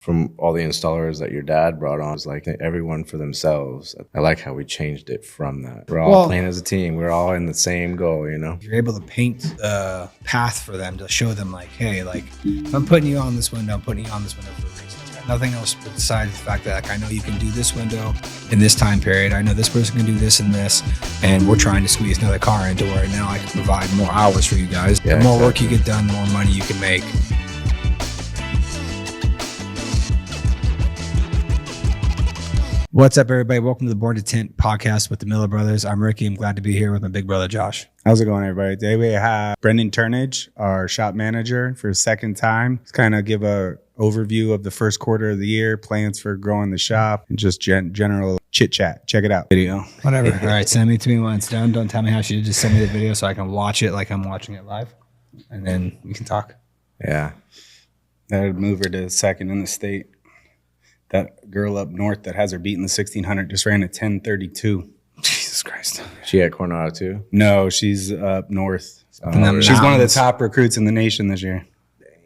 from all the installers that your dad brought on, was like everyone for themselves. I like how we changed it from that. We're all playing as a team. We're all in the same goal, you know? You're able to paint a path for them to show them like, hey, like if I'm putting you on this window, I'm putting you on this window for a reason. It's got nothing else besides the fact that like, I know you can do this window in this time period. I know this person can do this and this, and we're trying to squeeze another car into where now I can provide more hours for you guys. Yeah, the more work you get done, the more money you can make. What's up, everybody? Welcome to the Brenden Turnage podcast with the Miller brothers. I'm Ricky. I'm glad to be here with my big brother, Josh. How's it going, everybody? Today we have Brenden Turnage, our shop manager, for a second time. Let's kind of give a overview of the first quarter of the year, plans for growing the shop, and just general chit chat. Check it out. Video. Whatever. All right, send me to me when it's done. Don't tell me how she did. Just send me the video so I can watch it like I'm watching it live, and then we can talk. Yeah. That'd move her to second in the state. That girl up north that has her beating the 1600 just ran a 10:32. Jesus Christ. She at Coronado too? No, she's up north. Really? She's one of the top recruits in the nation this year.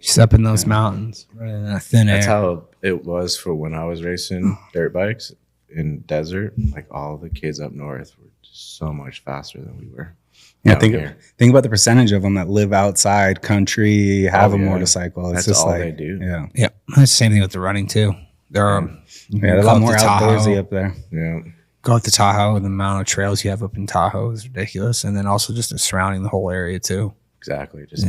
She's up in those mountains, running in that thin air. That's how it was for when I was racing dirt bikes in desert. Like all the kids up north were just so much faster than we were. Yeah, think about the percentage of them that live outside country, have a motorcycle. It's That's just all like they do. Yeah. Yeah, that's the same thing with the running too. There are a lot more outdoorsy up there. Yeah. Go up to Tahoe, and the amount of trails you have up in Tahoe is ridiculous. And then also just surrounding the whole area too. Exactly. Just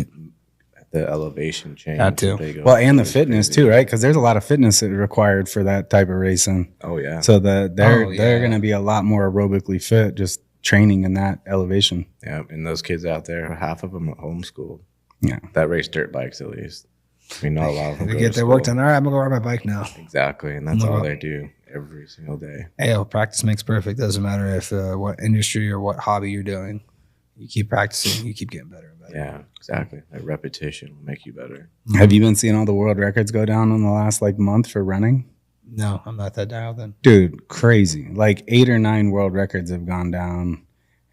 the elevation change. That too. Well, and the fitness too, right? Because there's a lot of fitness required for that type of racing. Oh yeah. So they're going to be a lot more aerobically fit just training in that elevation. Yeah, and those kids out there, half of them are homeschooled. Yeah. That race dirt bikes at least. We know a lot of them. They get their work done. All right, I'm gonna go ride my bike now. Exactly, and that's all they do every single day. Hey, practice makes perfect. Doesn't matter if what industry or what hobby you're doing. You keep practicing, you keep getting better and better. Yeah, exactly. That repetition will make you better. Have you been seeing all the world records go down in the last month for running? No, I'm not that dialed in. Dude, crazy. 8 or 9 world records have gone down,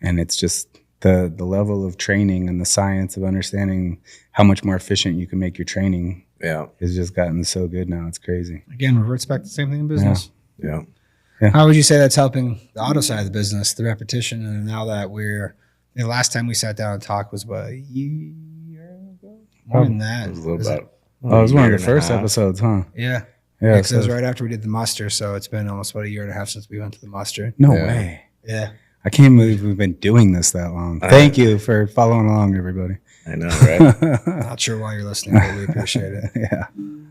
and it's just the level of training and the science of understanding how much more efficient you can make your training has just gotten so good now. It's crazy. Again, reverts back to the same thing in business. Yeah. How would you say that's helping the auto side of the business, the repetition? And now that the last time we sat down and talked was a year ago? More than that. It was a little bit. It was one of the first episodes, huh? Yeah. Yeah. Because it was right after we did the muster. So it's been almost about a year and a half since we went to the muster. No way. Yeah. I can't believe we've been doing this that long. Thank you for following along, everybody. I know, right? Not sure why you're listening, but we appreciate it.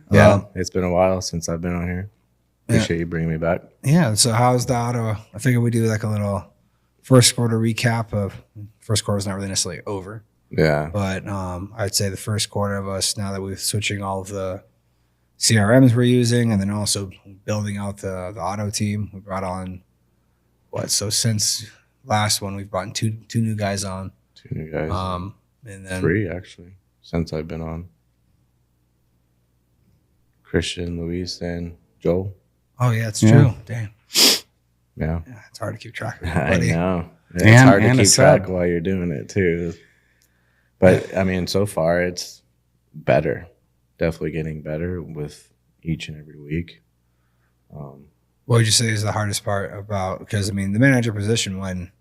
Yeah. It's been a while since I've been on here. Appreciate you bringing me back. Yeah. So how's the auto? I figured we do a little first quarter recap of first quarter is not really necessarily over. Yeah. But I'd say the first quarter of us, now that we're switching all of the CRMs we're using and then also building out the auto team, we brought on since last one, we've brought in two new guys on. 2 new guys. And then 3 actually, since I've been on. Christian, Luis, and Joel. Oh yeah, it's true. Damn. Yeah. It's hard to keep track of everybody. I know. It's hard to keep track while you're doing it too. But I mean, so far it's better. Definitely getting better with each and every week. What would you say is the hardest part about, because I mean, the manager position, when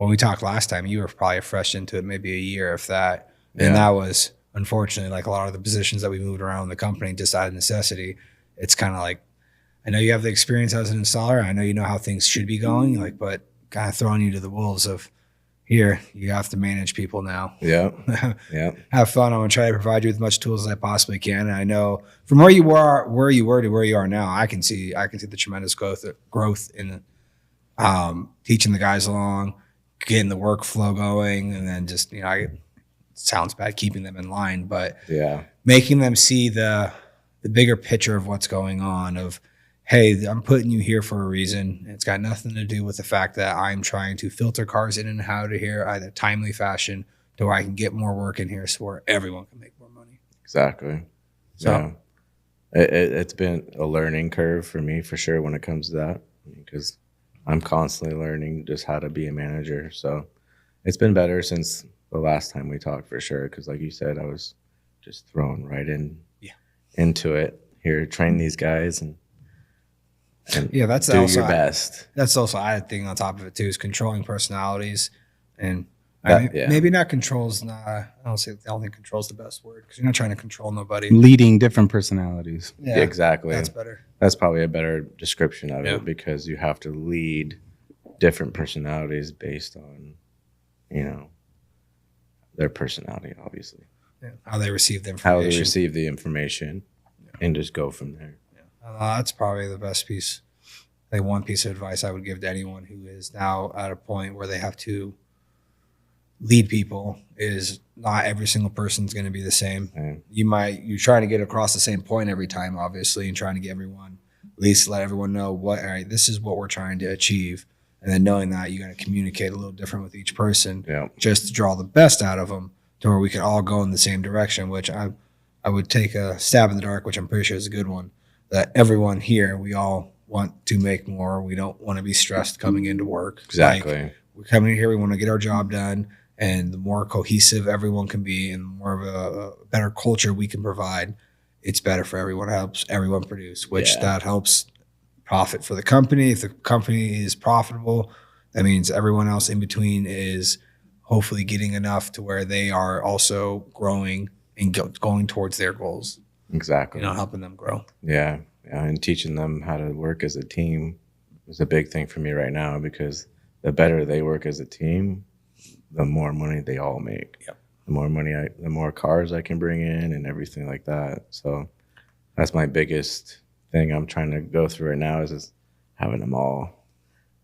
we talked last time, you were probably fresh into it, maybe a year, if that. And that was, unfortunately, like a lot of the positions that we moved around in the company just out of necessity. It's kind of like, I know you have the experience as an installer. I know you know how things should be going, but kind of throwing you to the wolves of, here, you have to manage people now. Yeah. Yeah. Have fun. I'm going to try to provide you with as much tools as I possibly can. And I know from where you were to where you are now, I can see the tremendous growth in teaching the guys along, getting the workflow going, and then just, it sounds bad keeping them in line, but making them see the bigger picture of what's going on, of, hey, I'm putting you here for a reason. It's got nothing to do with the fact that I'm trying to filter cars in and out of here in a timely fashion to where I can get more work in here so where everyone can make more money. Exactly. So it's been a learning curve for me for sure when it comes to that, because I'm constantly learning just how to be a manager. So it's been better since the last time we talked for sure, because like you said, I was just thrown right into it. here, train these guys and Yeah, that's do also your best. That's also added thing on top of it too, is controlling personalities. And maybe not controls. Not, I don't think control's the best word, because you're not trying to control nobody. Leading different personalities. Yeah, exactly. That's better. That's probably a better description of it, because you have to lead different personalities based on, you know, their personality, obviously. Yeah. How they receive the information. How they receive the information, and just go from there. That's probably the best piece. Like one piece of advice I would give to anyone who is now at a point where they have to lead people is not every single person's going to be the same. Right. You're trying to get across the same point every time, obviously, and trying to get everyone, at least let everyone know all right, this is what we're trying to achieve. And then knowing that, you got to communicate a little different with each person, just to draw the best out of them, to where we can all go in the same direction, which I would take a stab in the dark, which I'm pretty sure is a good one, that everyone here, we all want to make more. We don't want to be stressed coming into work. Exactly. Like, we're coming in here, we want to get our job done, and the more cohesive everyone can be and the more of a better culture we can provide, it's better for everyone. It helps everyone produce, which that helps profit for the company. If the company is profitable, that means everyone else in between is hopefully getting enough to where they are also growing and going towards their goals. Exactly. Helping them grow. Yeah. And teaching them how to work as a team is a big thing for me right now, because the better they work as a team, the more money they all make. Yep. The more cars I can bring in and everything like that. So that's my biggest thing I'm trying to go through right now, is just having them all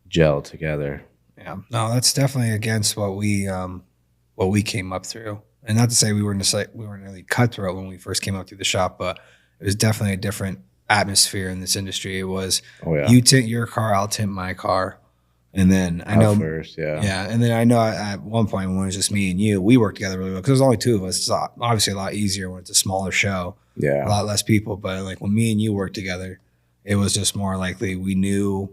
gel together. Yeah. No, that's definitely against what we came up through. And not to say we weren't really cutthroat when we first came up through the shop, but it was definitely a different atmosphere in this industry. It was, you tint your car, I'll tint my car. And then and then I know at one point when it was just me and you, we worked together really well, because there's only two of us. It's obviously a lot easier when it's a smaller show, a lot less people. But like when me and you worked together, it was just more likely we knew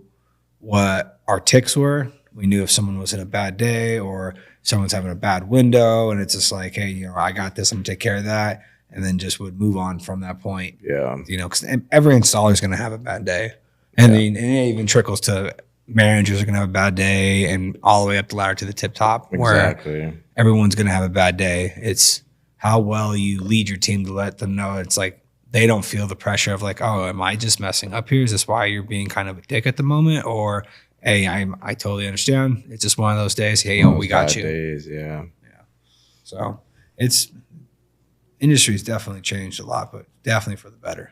what our ticks were. We knew if someone was in a bad day or someone's having a bad window, and it's just like, hey, I got this, I'm gonna take care of that, and then just would move on from that point. Yeah, because every installer is gonna have a bad day, and then it even trickles to managers are gonna have a bad day, and all the way up the ladder to the tip top, where everyone's gonna have a bad day. It's how well you lead your team to let them know it's like they don't feel the pressure of like, oh, am I just messing up here? Is this why you're being kind of a dick at the moment, or hey, I totally understand. It's just one of those days. Hey, we got you. Days, yeah. So industry's definitely changed a lot, but definitely for the better.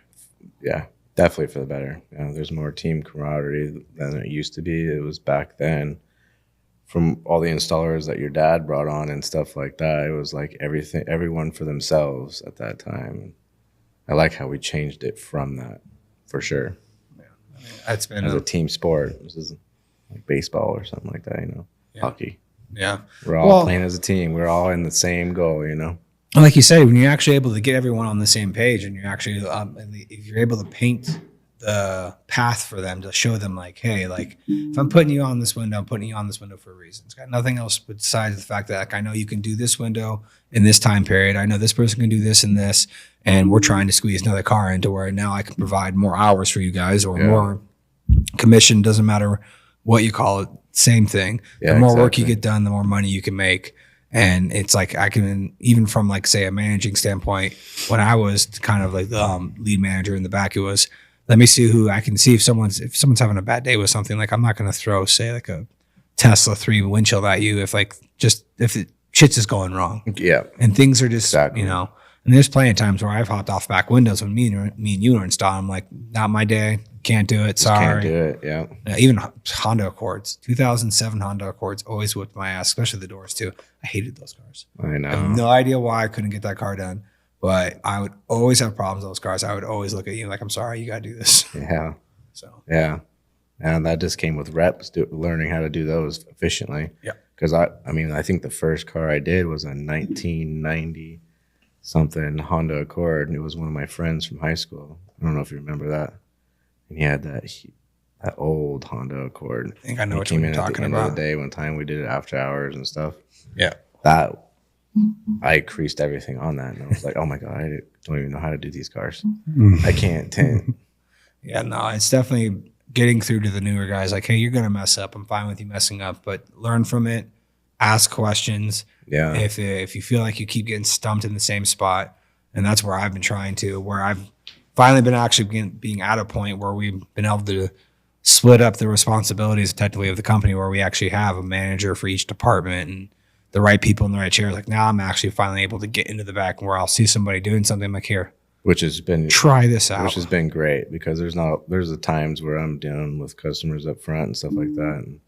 Yeah, definitely for the better. There's more team camaraderie than it used to be. It was back then, from all the installers that your dad brought on and stuff like that. It was like everyone for themselves at that time. I like how we changed it from that, for sure. Yeah, it's been as a team sport. This is like baseball or something like that, hockey. Yeah. We're all playing as a team. We're all in the same goal, Like you said, when you're actually able to get everyone on the same page, and you're actually, if you're able to paint the path for them, to show them like, hey, like if I'm putting you on this window, I'm putting you on this window for a reason. It's got nothing else besides the fact that like, I know you can do this window in this time period. I know this person can do this and this, and we're trying to squeeze another car into where now I can provide more hours for you guys, or more commission. Doesn't matter what you call it, same thing. The more work you get done, the more money you can make. And it's like, I can, even from like, say, a managing standpoint, when I was kind of like the lead manager in the back, it was, let me see who I can see if someone's having a bad day with something. Like, I'm not going to throw, say, like a Tesla 3 windshield at you if shit's just going wrong. Yeah. And things are just, and there's plenty of times where I've hopped off back windows when me and you were installed. I'm like, not my day. Can't do it. Sorry. Can't do it. Yeah. Even Honda Accords, 2007 Honda Accords always whipped my ass, especially the doors too. I hated those cars. I know. I have no idea why I couldn't get that car done, but I would always have problems with those cars. I would always look at you like, I'm sorry, you got to do this. Yeah. So. Yeah. And that just came with reps, learning how to do those efficiently. Yeah. Because I think the first car I did was a 1990 something Honda Accord, and it was one of my friends from high school. I don't know if you remember that. And he had that old Honda Accord. I think I know what you're talking about. At the end of the day, one time we did it after hours and stuff. Yeah. That I increased everything on that, and I was like, oh my god, I don't even know how to do these cars. I can't tint. Yeah, no, it's definitely getting through to the newer guys. Like, hey, you're gonna mess up. I'm fine with you messing up, but learn from it. Ask questions. Yeah. If you feel like you keep getting stumped in the same spot, and that's where I've been trying to, where I've finally been actually being at a point where we've been able to split up the responsibilities technically of the company, where we actually have a manager for each department and the right people in the right chairs. Like now I'm actually finally able to get into the back where I'll see somebody doing something. I'm like, here, which has been try this out, which has been great, because there's the times where I'm dealing with customers up front and stuff like that, and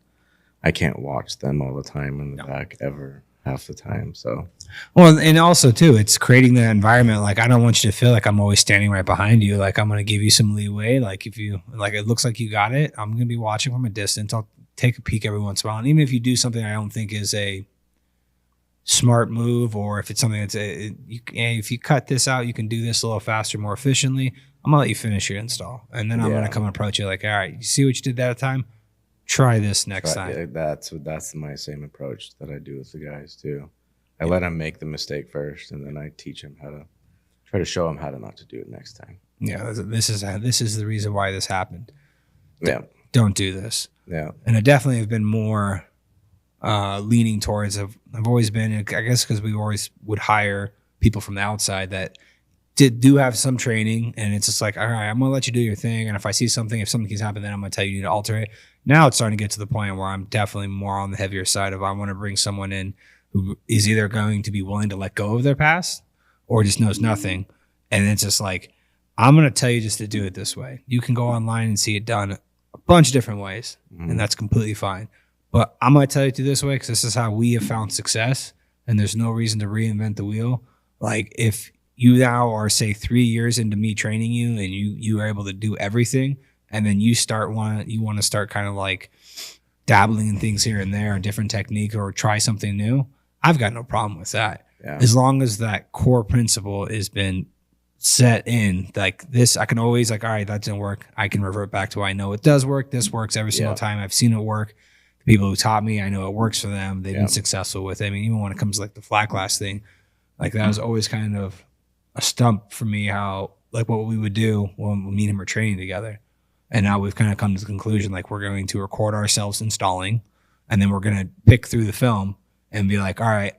I can't watch them all the time in the back ever, half the time. So, well, and also too, it's creating the environment. Like, I don't want you to feel like I'm always standing right behind you. Like, I'm going to give you some leeway. Like, if you like, it looks like you got it, I'm going to be watching from a distance. I'll take a peek every once in a while. And even if you do something I don't think is a smart move, or if it's something that's if you cut this out, you can do this a little faster, more efficiently, I'm gonna let you finish your install, and then I'm gonna come and approach you like, all right, you see what you did that time, try this next time. Yeah, that's my same approach that I do with the guys too. I let them make the mistake first, and then I teach them how to try to show them how to not to do it next time. Yeah, this is the reason why this happened. Yeah, don't do this. Yeah, and I definitely have been more leaning towards. I've always been, I guess, because we always would hire people from the outside that do have some training, and it's just like, all right, I'm gonna let you do your thing, and if I see something, if something keeps happening, then I'm gonna tell you, you need to alter it. Now it's starting to get to the point where I'm definitely more on the heavier side of, I want to bring someone in who is either going to be willing to let go of their past or just knows nothing, and it's just like, I'm gonna tell you just to do it this way. You can go online and see it done a bunch of different ways, and that's completely fine. But I'm going to tell you to this way because this is how we have found success, and there's no reason to reinvent the wheel. Like, if you now are, say, 3 years into me training you, and you are able to do everything, and then you want to start kind of like dabbling in things here and there, a different technique, or try something new, I've got no problem with that. Yeah. As long as that core principle has been set in, like this, I can always like, all right, that didn't work. I can revert back to, I know it does work. This works every single time. I've seen it work. People who taught me, I know it works for them. They've been successful with it. I mean, even when it comes to like the flat glass thing, like that was always kind of a stump for me, how like what we would do when me and him were training together. And now we've kind of come to the conclusion, like we're going to record ourselves installing, and then we're going to pick through the film and be like, all right,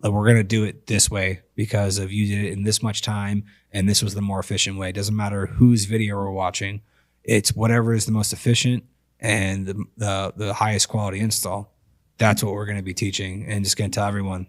like we're going to do it this way because of you did it in this much time, and this was the more efficient way. It doesn't matter whose video we're watching. It's whatever is the most efficient and the highest quality install. That's what we're going to be teaching, and just going to tell everyone,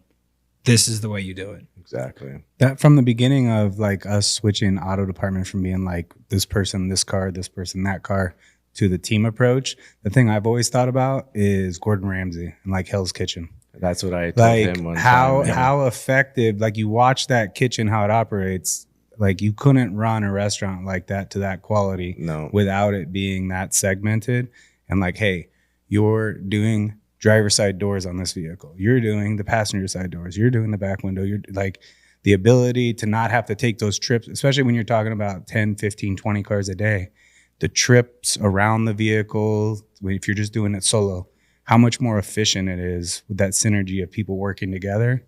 this is the way you do it. Exactly. That from the beginning of like us switching auto department from being like this person, this car, this person, that car, to the team approach, the thing I've always thought about is Gordon Ramsay and like Hell's Kitchen. That's what I told like him one how time. How effective, like you watch that kitchen, how it operates. Like you couldn't run a restaurant like that to that quality without it being that segmented. And like, hey, you're doing driver's side doors on this vehicle. You're doing the passenger side doors. You're doing the back window. You're like the ability to not have to take those trips, especially when you're talking about 10, 15, 20 cars a day. The trips around the vehicle, if you're just doing it solo, how much more efficient it is with that synergy of people working together.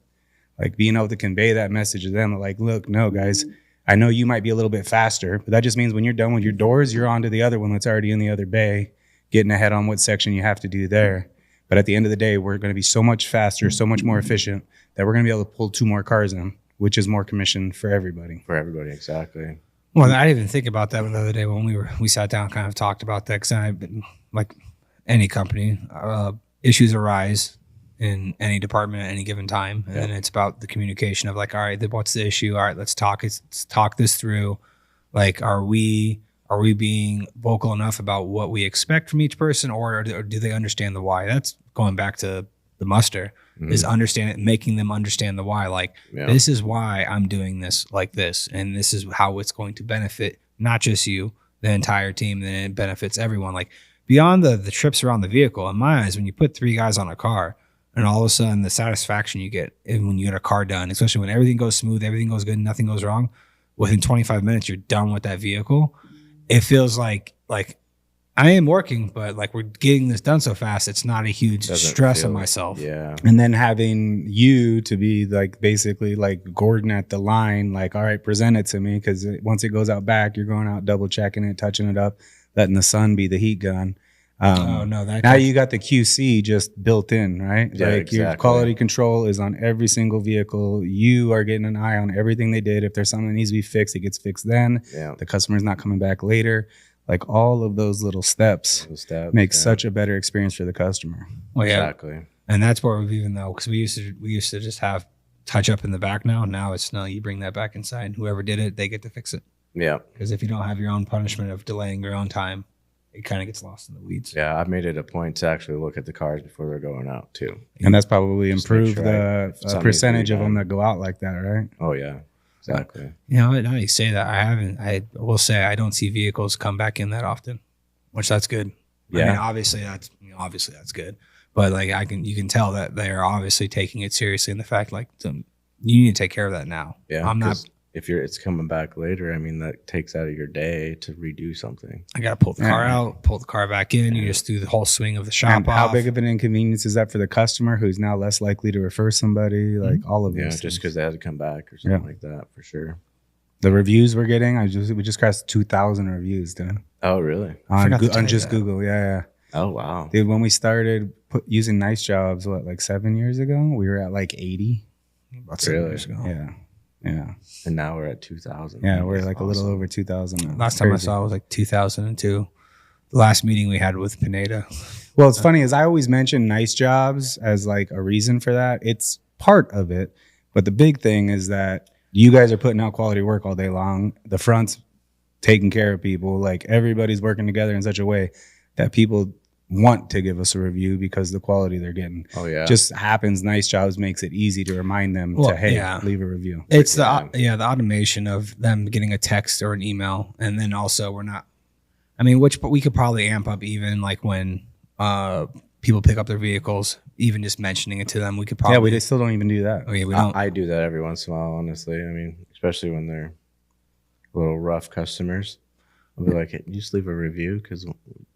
Like being able to convey that message to them, like, look, no, guys, I know you might be a little bit faster, but that just means when you're done with your doors, you're on to the other one that's already in the other bay, getting ahead on what section you have to do there. But at the end of the day, we're going to be so much faster, so much more efficient that we're going to be able to pull 2 more cars in, which is more commission for everybody. For everybody, exactly. Well, I didn't even think about that the other day when we sat down, kind of talked about that, because I've been like any company, issues arise in any department at any given time, and then it's about the communication of like, all right, what's the issue? All right, let's talk this through. Like, are we being vocal enough about what we expect from each person, or do they understand the why? That's going back to the muster, is understand it, making them understand the why. Like, this is why I'm doing this like this, and this is how it's going to benefit not just you, the entire team, then it benefits everyone. Like, beyond the trips around the vehicle, in my eyes, when you put 3 guys on a car, and all of a sudden the satisfaction you get when you get a car done, especially when everything goes smooth, everything goes good, nothing goes wrong, within 25 minutes, you're done with that vehicle. It feels like I am working, but like we're getting this done so fast, it's not a huge stress on feel- myself. Yeah. And then having you to be like basically like Gordon at the line, like, all right, present it to me, because once it goes out back, you're going out double checking it, touching it up, letting the sun be the heat gun. Oh no, that Now you got the QC just built in, right? Yeah, like your exactly. quality control is on every single vehicle. You are getting an eye on everything they did. If there's something that needs to be fixed, it gets fixed then. Yeah. The customer's not coming back later. Like all of those little steps make such a better experience for the customer. Well, yeah, Exactly. and that's where we've even though because we used to just have touch up in the back. Now it's no, you bring that back inside. And whoever did it, they get to fix it. Yeah. Because if you don't have your own punishment of delaying your own time, it kind of gets lost in the weeds. Yeah. I've made it a point to actually look at the cars before they're going out too. And that's probably Just make improved sure the something percentage needs to of be them done. that go out like that, right? Oh yeah. Exactly. You know, now you say that, I will say I don't see vehicles come back in that often, which that's good. Yeah. I mean, obviously that's good, but like you can tell that they're obviously taking it seriously, in the fact like you need to take care of that now. Yeah. I'm not. If it's coming back later, I mean, that takes out of your day to redo something. I got to pull the car out, pull the car back in. You just do the whole swing of the shop. And how off. big of an inconvenience is that for the customer, who's now less likely to refer somebody? Like all of Yeah. those. Just because they had to come back or something like that, for sure. The reviews we're getting, we just crossed 2,000 reviews, dude. Oh, really? On forgot to tell you just that. Google, yeah. Oh, wow. Dude, when we started using Nice Jobs, like 7 years ago, we were at like 80. About 7 Really? years ago. Yeah. And now we're at 2,000. Yeah, we're like Awesome. a little over 2,000 now. Last It's time I crazy. saw it was like 2002. The last meeting we had with Pineda. Well, it's funny is I always mention Nice Jobs as like a reason for that. It's part of it, but the big thing is that you guys are putting out quality work all day long. The front's taking care of people. Like everybody's working together in such a way that people want to give us a review because the quality they're getting. Oh, yeah. Just happens. Nice Jobs makes it easy to remind them Well, to, hey, yeah. leave a review. It's the automation of them getting a text or an email, and then also which we could probably amp up even like when people pick up their vehicles, even just mentioning it to them. We could probably We still don't even do that. we don't. I do that every once in a while, honestly. I mean, especially when they're little rough customers. I'll be like, hey, you just leave a review because we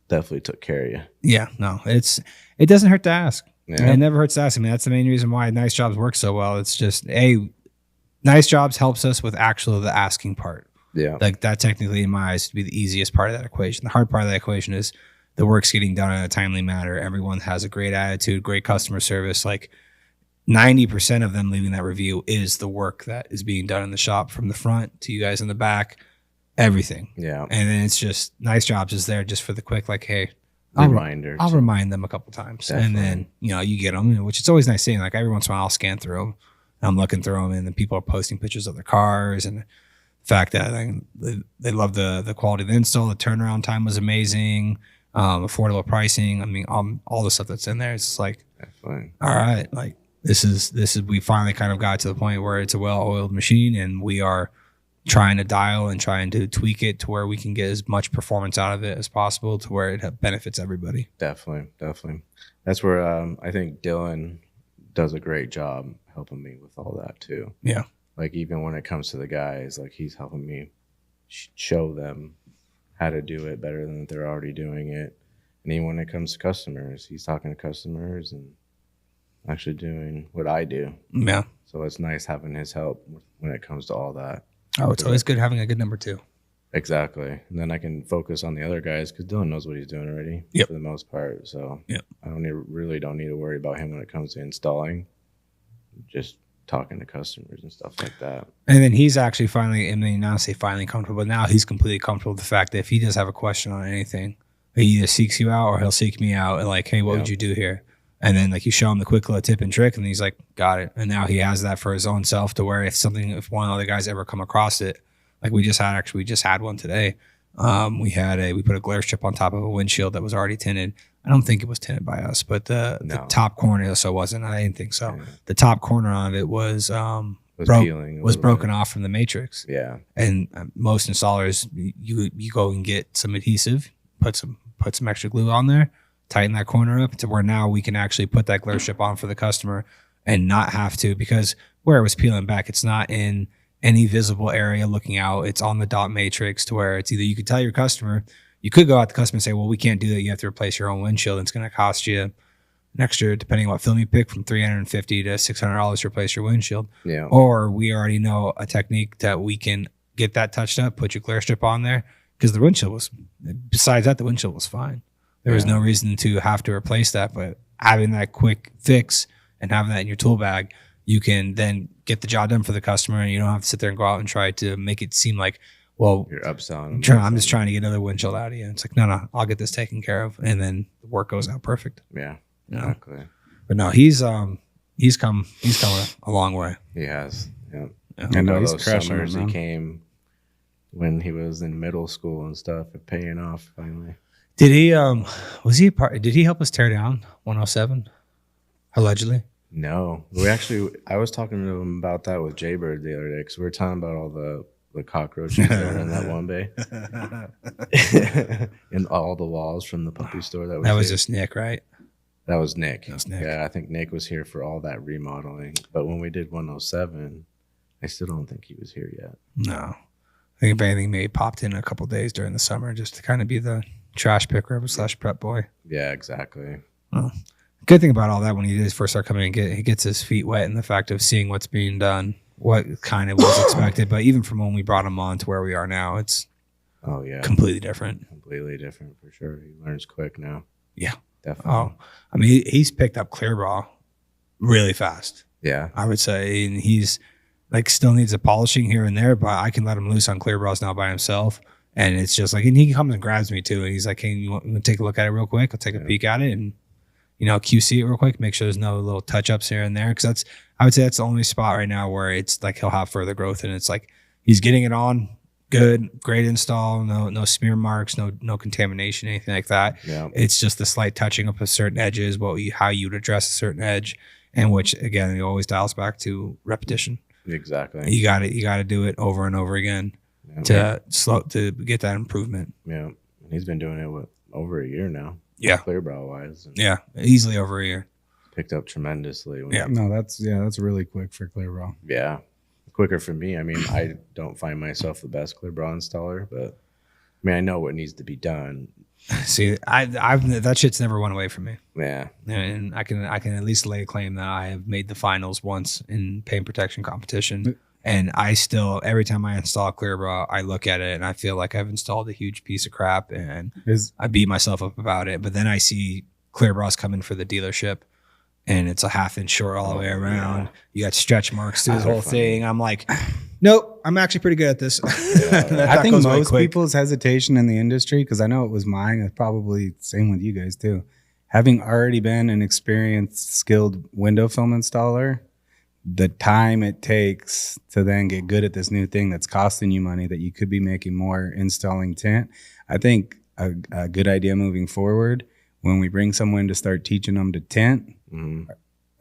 definitely took care of you. Yeah, no, it doesn't hurt to ask. Yeah. It never hurts to ask. I mean, that's the main reason why Nice Jobs works so well. It's just Nice Jobs helps us with actually the asking part. Yeah. Like that technically in my eyes would be the easiest part of that equation. The hard part of that equation is the work's getting done in a timely manner. Everyone has a great attitude, great customer service. Like 90% of them leaving that review is the work that is being done in the shop, from the front to you guys in the back, everything. Yeah. And then it's just Nice Jobs is there just for the quick, like, hey, Reminders. I'll remind them a couple times. Definitely. And then, you get them, which it's always nice seeing. Like every once in a while I'll scan through them. I'm looking through them, and then people are posting pictures of their cars, and the fact that they love the quality of the install. The turnaround time was amazing. Affordable pricing. I mean, all the stuff that's in there. It's just like, Definitely. all right, like this is we finally kind of got to the point where it's a well-oiled machine, and we are trying to dial and trying to tweak it to where we can get as much performance out of it as possible, to where it benefits everybody. Definitely. That's where I think Dylan does a great job helping me with all that too. Yeah. Like even when it comes to the guys, like he's helping me show them how to do it better than they're already doing it. And even when it comes to customers, he's talking to customers and actually doing what I do. Yeah. So it's nice having his help when it comes to all that. Oh, it's always good having a good number two. Exactly. And then I can focus on the other guys because Dylan knows what he's doing already for the most part. So I really don't need to worry about him when it comes to installing. Just talking to customers and stuff like that. And then he's actually finally, I mean, not say finally comfortable, but now he's completely comfortable with the fact that if he does have a question on anything, he either seeks you out or he'll seek me out and like, hey, what would you do here? And then like you show him the quick little tip and trick, and he's like, got it. And now he has that for his own self, to where if one of the guys ever come across it, like we just had one today. We put a glare strip on top of a windshield that was already tinted. I don't think it was tinted by us, but the top corner, so it wasn't. I didn't think so. Yeah. The top corner of it was broken off from the matrix. Yeah. And most installers, you go and get some adhesive, put some extra glue on there, tighten that corner up to where now we can actually put that glare strip on for the customer and not have to, because where it was peeling back, it's not in any visible area looking out. It's on the dot matrix, to where it's either you could tell your customer, You could go out to the customer and say, well, we can't do that. You have to replace your own windshield. It's going to cost you an extra, depending on what film you pick, from $350 to $600 to replace your windshield. Yeah. Or we already know a technique that we can get that touched up, put your clear strip on there, because the windshield was, besides that, the windshield was fine. There was no reason to have to replace that, but having that quick fix and having that in your tool bag, you can then get the job done for the customer, and you don't have to sit there and go out and try to make it seem like, well, you're upselling. I'm just trying to get another windshield out of you. It's like, no, I'll get this taken care of, and then the work goes out perfect. Yeah, exactly. You know? But no, he's come a long way. He has. Yeah. I know those he's crushing summers it, he came when he was in middle school and stuff, and paying off finally. Did he did he help us tear down 107 allegedly? No, I was talking to him about that with Jaybird the other day, because we were talking about all the cockroaches that were in that one bay and all the walls from the puppy store. That was just Nick, right? That was Nick. Nick. Yeah, I think Nick was here for all that remodeling. But when we did 107, I still don't think he was here yet. No, I think if anything, maybe popped in a couple of days during the summer just to kind of be the trash picker / prep boy. Yeah, exactly. Well, good thing about all that, when he did first start coming in, he gets his feet wet in the fact of seeing what's being done, what kind of was expected. But even from when we brought him on to where we are now, it's completely different. Completely different for sure. He learns quick now. Yeah, definitely. Oh, I mean, he's picked up clear bra really fast. Yeah, I would say, and he's like still needs a polishing here and there, but I can let him loose on clear bras now by himself. And it's just like, and he comes and grabs me too. And he's like, hey, you want to take a look at it real quick? I'll take a peek at it and, QC it real quick, make sure there's no little touch ups here and there. Cause I would say that's the only spot right now where it's like he'll have further growth. And it's like, he's getting it on good, great install, no smear marks, no contamination, anything like that. Yeah. It's just the slight touching up of certain edges, how you would address a certain edge. And which again, it always dials back to repetition. Exactly. You got to do it over and over again. To get that improvement. Yeah, and he's been doing it over a year now. Yeah, clear brow wise. Yeah, easily over a year. Picked up tremendously. That's really quick for clear brow. Yeah, quicker for me. I mean, I don't find myself the best clear brow installer, but I mean, I know what needs to be done. See, I've that shit's never went away from me. Yeah, and I can at least lay a claim that I have made the finals once in paint protection competition. And I still, every time I install clear bra, I look at it and I feel like I've installed a huge piece of crap, and I beat myself up about it. But then I see clear bras coming for the dealership, and it's a 1/2 inch short all the way around. Yeah. You got stretch marks through the whole thing. I'm like, nope, I'm actually pretty good at this. I think most people's hesitation in the industry, because I know it was mine, it's probably the same with you guys too. Having already been an experienced, skilled window film installer, the time it takes to then get good at this new thing that's costing you money that you could be making more installing tint. I think a good idea moving forward, when we bring someone to start teaching them to tint,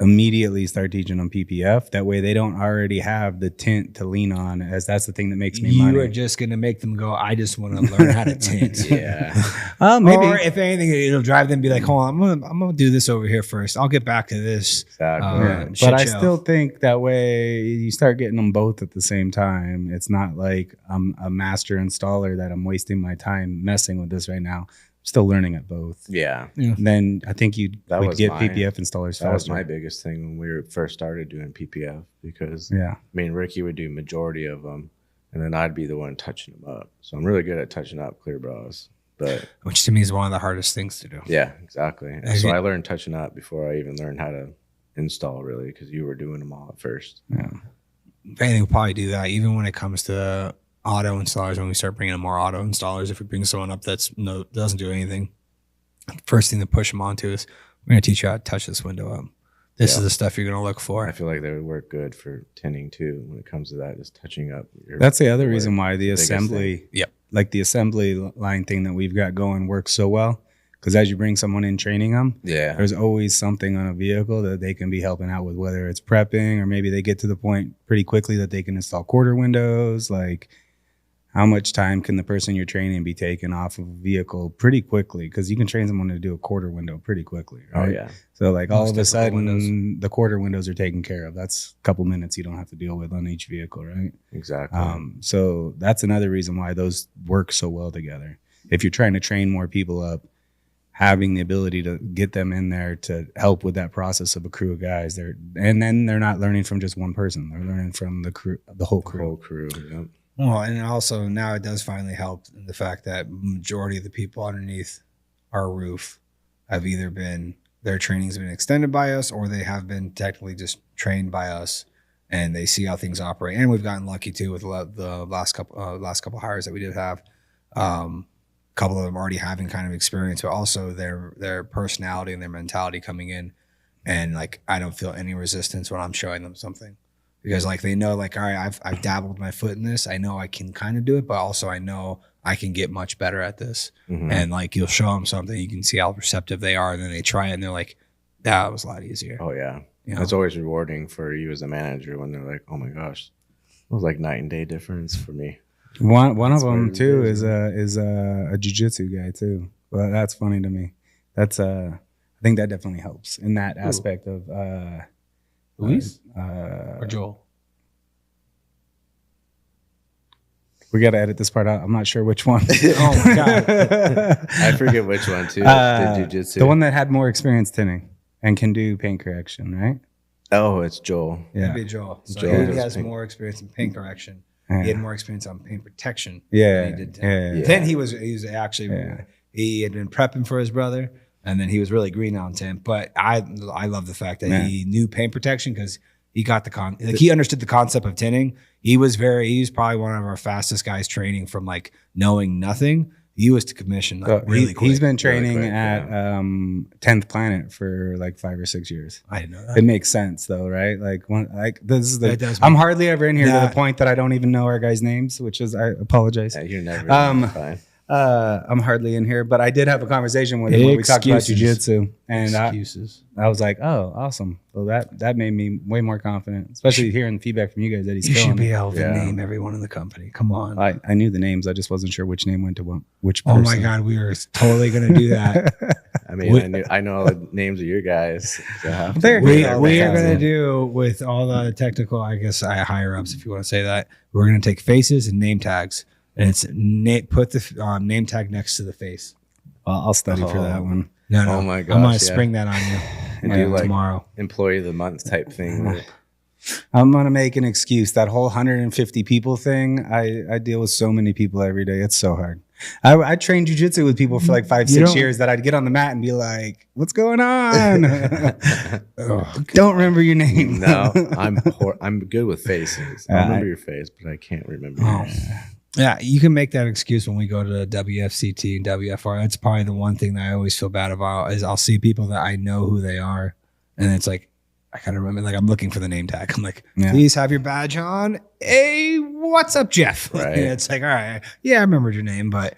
immediately start teaching them PPF. That way they don't already have the tint to lean on, as that's the thing that makes me money. You are just going to make them go, I just want to learn how to tint. Yeah. Maybe. Or if anything, it'll drive them to be like, hold on, I'm gonna do this over here first. I'll get back to this. Exactly. But I still think that way you start getting them both at the same time. It's not like I'm a master installer that I'm wasting my time messing with this right now. Still learning at both. Yeah. Then I think you would get PPF installers faster. That was my biggest thing when we first started doing PPF, because I mean, Ricky would do majority of them, and then I'd be the one touching them up. So I'm really good at touching up clear bras, but which to me is one of the hardest things to do. Yeah, exactly. So I learned touching up before I even learned how to install, really, because you were doing them all at first. Yeah. If anything, we'll probably do that even when it comes to auto installers. When we start bringing in more auto installers, if we bring someone up doesn't do anything, first thing to push them onto is, we're going to teach you how to touch this window up. This is the stuff you're going to look for. I feel like they would work good for tinting too when it comes to that, just touching up. That's the other reason why the assembly, like the assembly line thing that we've got going, works so well. Because as you bring someone in training them, there's always something on a vehicle that they can be helping out with, whether it's prepping or maybe they get to the point pretty quickly that they can install quarter windows. Like, how much time can the person you're training be taken off of a vehicle pretty quickly? Because you can train someone to do a quarter window pretty quickly, right? Oh, yeah. So like all of a sudden, the quarter windows are taken care of. That's a couple minutes you don't have to deal with on each vehicle, right? Exactly. So that's another reason why those work so well together. if you're trying to train more people up, having the ability to get them in there to help with that process of a crew of guys, and then they're not learning from just one person. They're learning from the crew, the whole crew. Yep. Well, and also now it does finally help in the fact that majority of the people underneath our roof have either been, their training's been extended by us, or they have been technically just trained by us, and they see how things operate. And we've gotten lucky too with the last couple hires that we did have. A couple of them already having kind of experience, but also their personality and their mentality coming in, and like I don't feel any resistance when I'm showing them something, because like they know, like, all right, I've dabbled my foot in this. I know I can kind of do it, but also I know I can get much better at this. And like you'll show them something, you can see how receptive they are, and then they try it and they're like, that was a lot easier. Oh yeah, you know? It's always rewarding for you as a manager when they're like, oh my gosh, it was like night and day difference for me. One of them too is a jiu-jitsu guy too. Well, that's funny to me. That's I think that definitely helps in that aspect of Luis or Joel. We got to edit this part out. I'm not sure which one. Oh my god, I forget which one too. The jiu-jitsu. The one that had more experience tinning and can do pain correction, right? Oh, it's Joel. It'd be Joel. So Joel he does has pain. more experience in pain correction. Yeah. He had more experience on pain protection. Yeah, than he did tin. yeah. Tin, he was actually he had been prepping for his brother, and then he was really green on tin. But I love the fact that he knew pain protection, because he got he understood the concept of tinning. He's probably one of our fastest guys training from like knowing nothing. He was to commission really quick. He's been training quick, at 10th Planet for like 5 or 6 years. I didn't know that. It makes sense though, right? Like this is That does I'm hardly ever in here to That- the point that I don't even know our guys' names, which is, I apologize. Yeah, you're never fine. I'm hardly in here, but I did have a conversation with him when we talked about Excuses. jiu-jitsu, and Excuses. I was like, oh, awesome. Well, that made me way more confident, especially hearing feedback from you guys that he's You should killing be it. able to name everyone in the company. Come on. I knew the names. I just wasn't sure which name went to which Oh person. my God, we were totally going to do that. I mean, I know all the names of your guys. So I have to- There you we go. are Yeah. going to do with all the technical, I guess, higher ups, if you want to say that. We're going to take faces and name tags, and it's put the name tag next to the face. Well, I'll study for that one. No, Oh my I'm going gosh, to yeah. spring that on you And do like tomorrow. employee of the month type thing. I'm gonna make an excuse. That whole 150 people thing. I deal with so many people every day. It's so hard. I trained jujitsu with people for like 5-6 years that I'd get on the mat and be like, "What's going on?" Don't remember your name. No, I'm good with faces. I remember your face, but I can't remember. Your name. Yeah, you can make that excuse when we go to WFCT and WFR. That's probably the one thing that I always feel bad about, is I'll see people that I know who they are, and it's like, I gotta remember, like I'm looking for the name tag. I'm like, please have your badge on. Hey, what's up, Jeff? Right. And it's like, all right, yeah, I remembered your name, but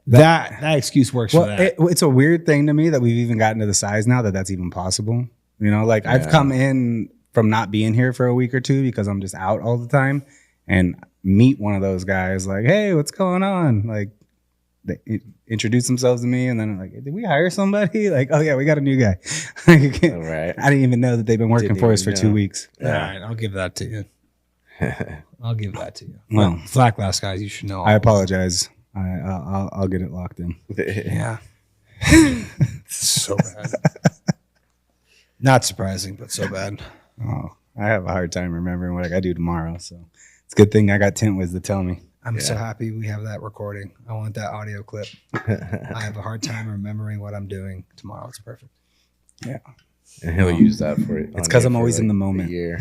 that excuse works for that. It's a weird thing to me that we've even gotten to the size now that that's even possible. You know, like I've come in from not being here for a week or two because I'm just out all the time, and meet one of those guys like, hey, what's going on? Like, they introduce themselves to me, and then I'm like, did we hire somebody? Like, oh yeah, we got a new guy. Right. I didn't even know that they've been working for us for 2 weeks. All right, I'll give that to you. I'll give that to you. Well, Flat glass guys, you should know. I apologize. I'll get it locked in. Yeah. So bad. Not surprising, but so bad. Oh, I have a hard time remembering what I got to do tomorrow. So it's a good thing I got Tintwiz to tell me. I'm so happy we have that recording. I want that audio clip. I have a hard time remembering what I'm doing tomorrow. It's perfect. Yeah. And he'll use that for it. It's because I'm always in the moment. Year.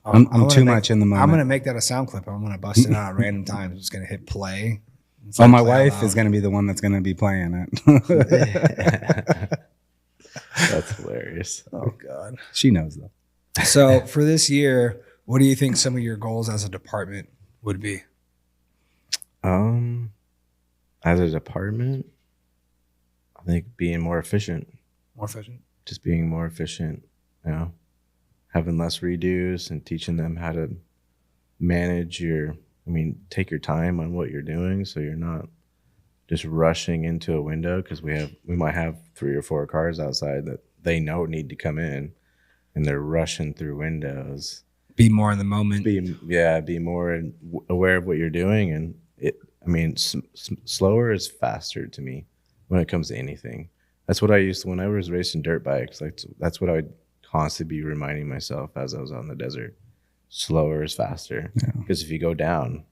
I'm too much in the moment. I'm going to make that a sound clip. I'm going to bust it out at random times. I'm just going to hit play. Oh, my wife is going to be the one that's going to be playing it. That's hilarious. Oh, God. She knows, though. So for this year, what do you think some of your goals as a department would be? As a department, I think being more efficient. More efficient? Just being more efficient, you know, having less redos and teaching them how to manage take your time on what you're doing, so you're not just rushing into a window, because we might have 3 or 4 cars outside that they know need to come in, and they're rushing through windows. Be more in the moment. Be more aware of what you're doing, and I mean, slower is faster to me when it comes to anything. That's what I used to when I was racing dirt bikes. Like that's what I would constantly be reminding myself as I was on the desert. Slower is faster because if you go down,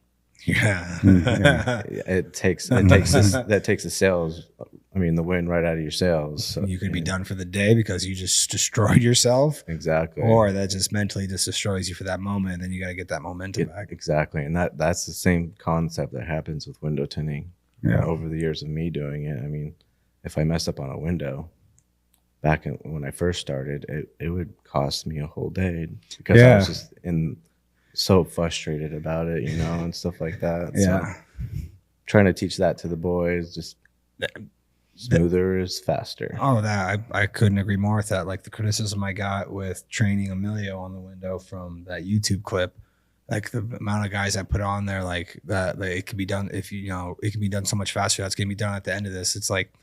it takes the sails. I mean, the wind right out of your sails. So, you could be done for the day because you just destroyed yourself. Exactly. Or that just mentally just destroys you for that moment. And then you got to get that momentum back. Exactly. And that's the same concept that happens with window tinting. Over the years of me doing it. I mean, if I messed up on a window back when I first started, it would cost me a whole day because I was just so frustrated about it, you know, and stuff like that. Yeah. So trying to teach that to the boys, just smoother is faster. Oh, that I couldn't agree more with that. Like the criticism I got with training Emilio on the window from that YouTube clip, like the amount of guys I put on there, like that, like it could be done if you know it can be done so much faster. That's gonna be done at the end of this. It's like,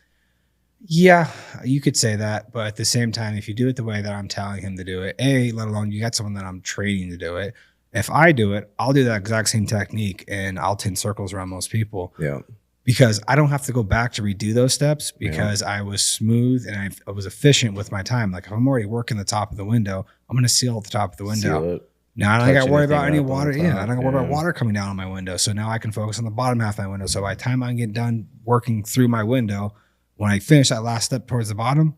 yeah, you could say that, but at the same time, if you do it the way that I'm telling him to do it, let alone you got someone that I'm training to do it. If I do it, I'll do that exact same technique and I'll tint circles around most people. Yeah. Because I don't have to go back to redo those steps because I was smooth and I was efficient with my time. Like if I'm already working the top of the window, I'm going to seal at the top of the window. Now I don't got to worry about any water. I don't got to worry about water coming down on my window. So now I can focus on the bottom half of my window. So by the time I get done working through my window, when I finish that last step towards the bottom,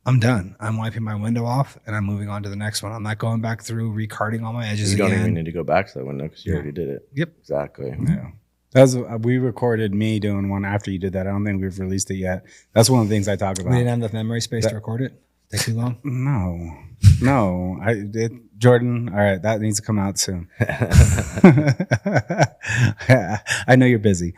I'm done. I'm wiping my window off and I'm moving on to the next one. I'm not going back through recarding all my edges again. You don't even need to go back to that window because you already did it. Yep. Exactly. Yeah. We recorded me doing one after you did that. I don't think we've released it yet. That's one of the things I talk about. We didn't have enough memory space to record it? Take too long? No. Jordan, all right, that needs to come out soon. I know you're busy.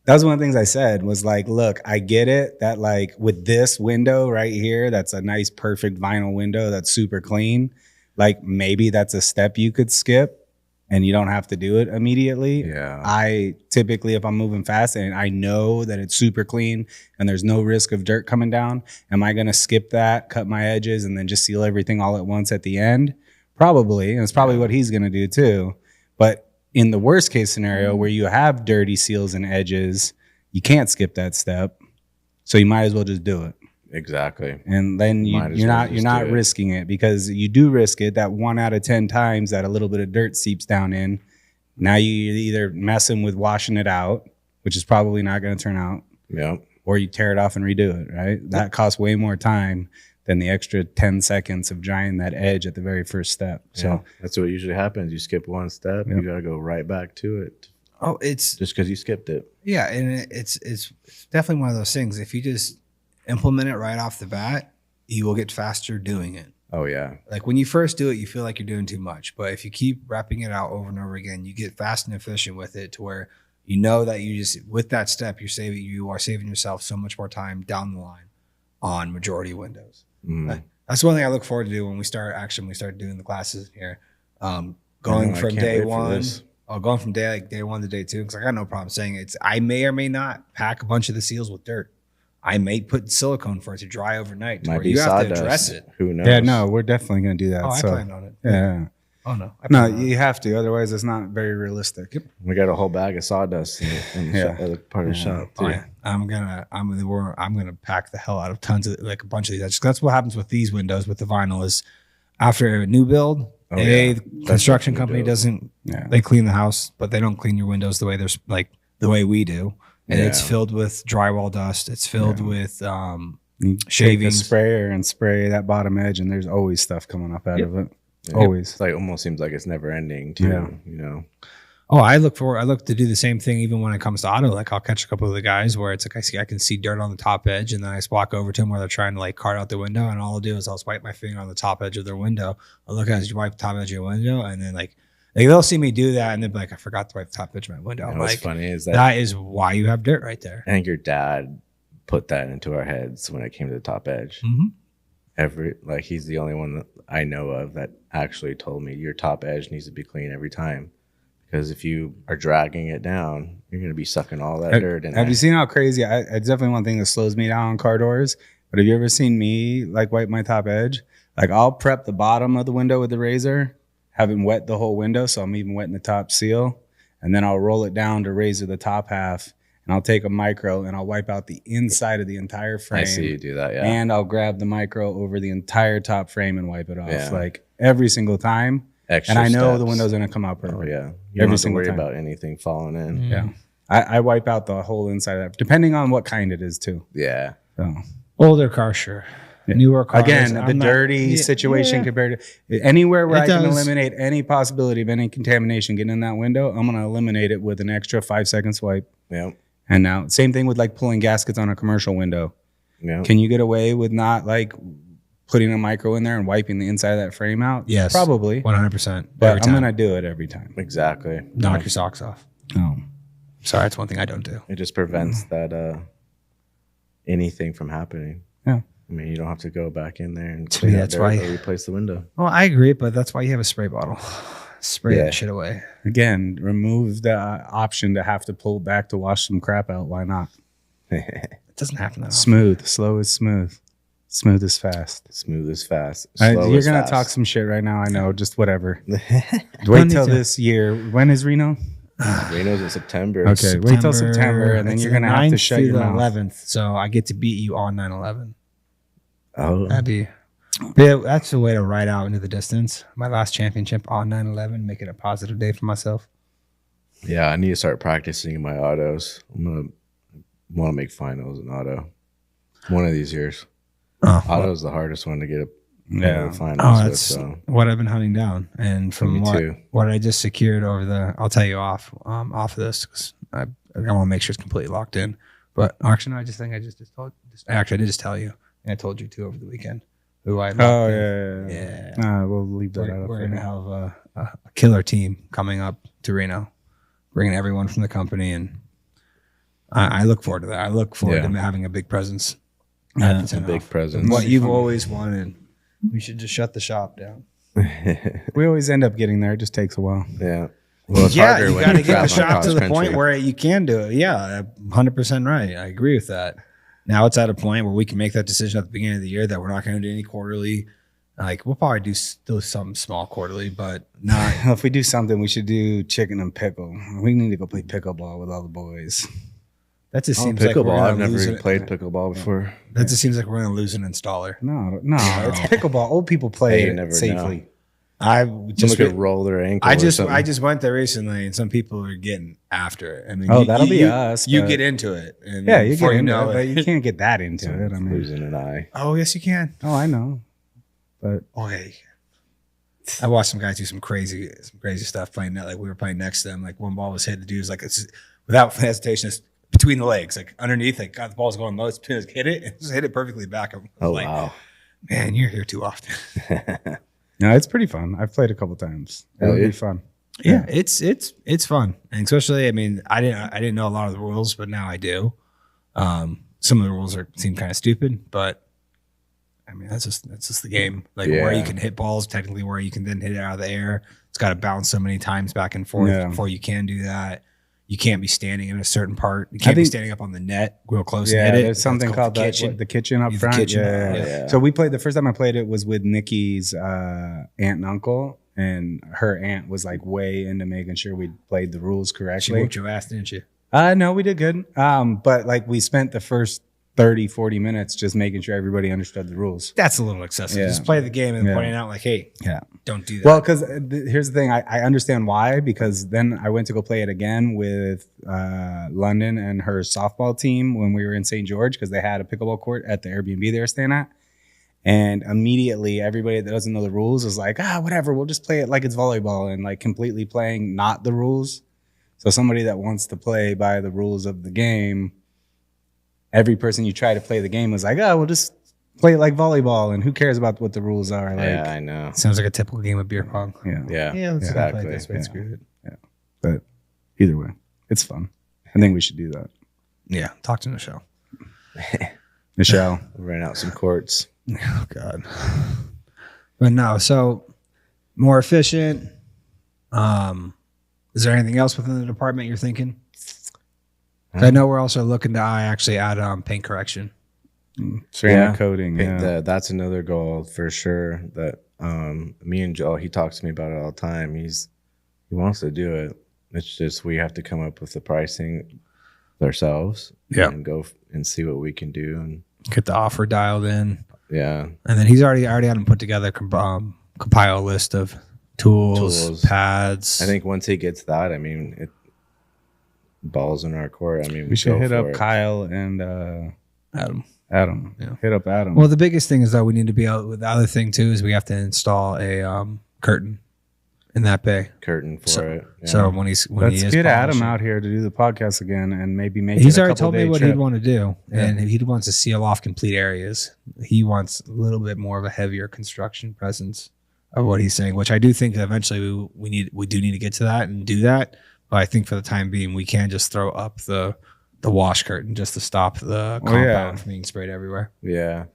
That was one of the things I said was like, look, I get it that like with this window right here, that's a nice, perfect vinyl window that's super clean. Like maybe that's a step you could skip and you don't have to do it immediately. Yeah. I typically, if I'm moving fast and I know that it's super clean and there's no risk of dirt coming down, am I going to skip that, cut my edges, and then just seal everything all at once at the end? Probably. And it's probably what he's going to do too. But in the worst case scenario where you have dirty seals and edges, you can't skip that step. So you might as well just do it. Exactly. And then you're not risking it because you do risk it that 1 out of 10 times that a little bit of dirt seeps down in. Now you're either messing with washing it out, which is probably not going to turn out. Yeah. Or you tear it off and redo it, right? That costs way more time than the extra 10 seconds of drying that edge at the very first step. So that's what usually happens. You skip one step, you got to go right back to it. Oh, it's just because you skipped it. Yeah, and it's definitely one of those things. If you just implement it right off the bat, you will get faster doing it. Oh yeah. Like when you first do it, you feel like you're doing too much, but if you keep wrapping it out over and over again, you get fast and efficient with it to where you know that you just with that step you are saving yourself so much more time down the line on majority windows. That's one thing I look forward to do when we start doing the classes here. Going from day one to day two, because I got no problem saying it. I may or may not pack a bunch of the seals with dirt. I may put silicone for it to dry overnight to where you have to address it. Who knows? Yeah, no, we're definitely going to do that. Oh, I planned on it. Yeah. Oh no. No, you have to. Otherwise, it's not very realistic. Yep. We got a whole bag of sawdust in the part of the shop too. Oh, yeah. I'm gonna pack the hell out of tons of like a bunch of these. That's what happens with these windows with the vinyl is after a new build, the construction company doesn't. Yeah. They clean the house, but they don't clean your windows the way there's like the way we do. And it's filled with drywall dust. It's filled with shavings. Take a sprayer and spray that bottom edge, and there's always stuff coming up out of it. Always. It's like almost seems like it's never ending too. You know. Oh, I look to do the same thing even when it comes to auto. Like I'll catch a couple of the guys where it's like I can see dirt on the top edge, and then I just walk over to them where they're trying to like cart out the window, and all I'll do is I'll swipe my finger on the top edge of their window. I'll look at it as you wipe the top edge of your window, and then like they'll see me do that, and they'll be like, I forgot to wipe the top edge of my window. What's like, funny is that is why you have dirt right there. I think your dad put that into our heads when it came to the top edge. He's the only one that I know of that actually told me your top edge needs to be clean every time, because if you are dragging it down, you're going to be sucking all that dirt in. Have you seen how crazy? It's definitely one thing that slows me down on car doors. But have you ever seen me like wipe my top edge? Like I'll prep the bottom of the window with the razor, haven't wet the whole window, so I'm even wetting the top seal. And then I'll roll it down to razor the top half, and I'll take a micro and I'll wipe out the inside of the entire frame. I see you do that, yeah. And I'll grab the micro over the entire top frame and wipe it off, Yeah. like every single time. Extra and I know steps. the window's gonna come out perfect. Oh yeah, you Every don't have to single worry time. about anything falling in. Yeah, I wipe out the whole inside of that, depending on what kind it is too. Yeah, So Older car, sure. Newer cars. again, the I'm not- dirty situation compared to anywhere where It I can does. eliminate any possibility of any contamination getting in that window, I'm gonna eliminate it with an extra 5-second swipe. yeah, And now, same thing with like pulling gaskets on a commercial window. yeah. Can you get away with not like putting a micro in there and wiping the inside of that frame out? Yes. Probably. 100%. But I'm going to do it every time. Exactly. knock your socks off. No. Sorry, that's one thing I don't do. It just prevents that anything from happening. Yeah. I mean, you don't have to go back in there and To clean me, that that's dirt why- or replace the window. Well, I agree, but that's why you have a spray bottle. Spray Yeah. that shit away. Again, remove the option to have to pull back to wash some crap out. Why not? It doesn't happen that often. Smooth. Slow is smooth. Smooth is fast. Smooth as fast. You're Slow going as to fast. talk some shit right now. I know. Just whatever. Don't Wait need till to. this year. When is Reno? Reno's in September. Okay. Wait till September, and then It's you're going to the have to 9th shut through your the mouth. 11th, so I get to beat you on 9/11. Oh, That'd be. Yeah, that's a way to ride out into the distance. My last championship on 9/11, make it a positive day for myself. yeah. I need to start practicing my autos. Want to make finals in auto one of these years. Auto is the hardest one to get Yeah. finals. Oh, with, that's so. what I've been hunting down, and from Me too. what I just secured over I'll tell you off of this because I want to make sure it's completely locked in. But actually, no, I just think I just told. Actually, I did just tell you, and I told you too over the weekend. Who I locked Oh, in. yeah. Yeah. Nah, we'll leave that out. We're gonna have a killer team coming up to Reno, bringing everyone from the company, and I look forward to that. I look forward to having a big presence. at the It's a 10 big off. presence. What you've always wanted. We should just shut the shop down. We always end up getting there. It just takes a while. Yeah. Well, it's Yeah, harder you when got to you get the travel shop across to the country. point where you can do it. Yeah, 100% right. I agree with that. Now it's at a point where we can make that decision at the beginning of the year that we're not going to do any quarterly. Like we'll probably do still some small quarterly, but not. If we do something, we should do chicken and pickle. We need to go play pickleball with all the boys. That just seems like pickleball. we're I've gonna never lose even it. played pickleball before. That just seems like we're going to lose an installer. No, it's pickleball. Old people play Hey, you it never safely. I Someone just could roll their ankle. I or just something. went there recently, and some people are getting after it. I mean, Oh, that'll be us, You but- get into it, and Yeah, you before get into know it, but you can't get that into it. I mean, losing an eye. Oh, yes, you can. oh, I know, but Oh, yeah, you can. I watched some guys do some crazy stuff playing that. Like we were playing next to them. Like one ball was hit, the dude was like, it's, without hesitation, it's between the legs, like underneath. Like God, the ball's going low. It's between his, hit it, and just hit it perfectly back. I'm Oh like, wow. man, you're here too often. no, it's pretty fun. I've played a couple times. It'll Oh, yeah. be fun. Yeah, it's fun, and especially, I mean, I didn't know a lot of the rules, but now I do. Some of the rules seem kind of stupid, but I mean that's just the game. Like where you Yeah. can hit balls, technically where you can then hit it out of the air. It's got to bounce so many times back and forth Yeah. before you can do that. You can't be standing in a certain part. You can't be think- standing up on the net real close Yeah, and hit it. there's something That's called the the kitchen up The front. kitchen, Yeah. yeah. So we played the first time I played it was with Nikki's aunt and uncle, and her aunt was like way into making sure we played the rules She correctly. whooped your ass, didn't she? No, we did good. But like we spent the first 30, 40 minutes just making sure everybody understood the rules. That's a little excessive. Yeah. Just play the game and Yeah. pointing out like, hey, Yeah. don't do that. Well, because here's the thing. I understand why, because then I went to go play it again with London and her softball team when we were in St. George, because they had a pickleball court at the Airbnb they were staying at. And immediately everybody that doesn't know the rules is like, whatever, we'll just play it like it's volleyball, and like completely playing not the rules. So somebody that wants to play by the rules of the game, every person you try to play the game was like, we'll just play it like volleyball, and who cares about what the rules are? Like, Yeah, I know. Sounds like a typical game of beer pong. Yeah, Let's exactly. play it this way. Yeah. Screw it. But either way, it's fun. I think we should do that. Yeah, talk to Michelle. Michelle. Ran out some courts. Oh God. But no, so more efficient. Is there anything else within the department you're thinking? 'Cause I know we're also looking to actually add paint correction. ceramic coating. That's another goal for sure. That me and Joel, he talks to me about it all the time. He wants to do it. It's just we have to come up with the pricing ourselves. And go and see what we can do and get the offer dialed in. Yeah, and then he's already had him put together compile a list of tools, pads. I think once he gets that, I mean, balls in our court. I mean, we should hit up Kyle and Adam. Yeah. Hit up Adam. Well, the biggest thing is that we need to be out with the other thing too is we have to install a curtain in that bay. Curtain for it. Yeah. So when let's get Adam out here to do the podcast again and maybe make he's already told me what he'd want to do. And he wants to seal off complete areas. He wants a little bit more of a heavier construction presence of what he's saying, which I do think eventually we do need to get to that and do that. But I think for the time being, we can just throw up the wash curtain just to stop the compound from being sprayed everywhere. Yeah.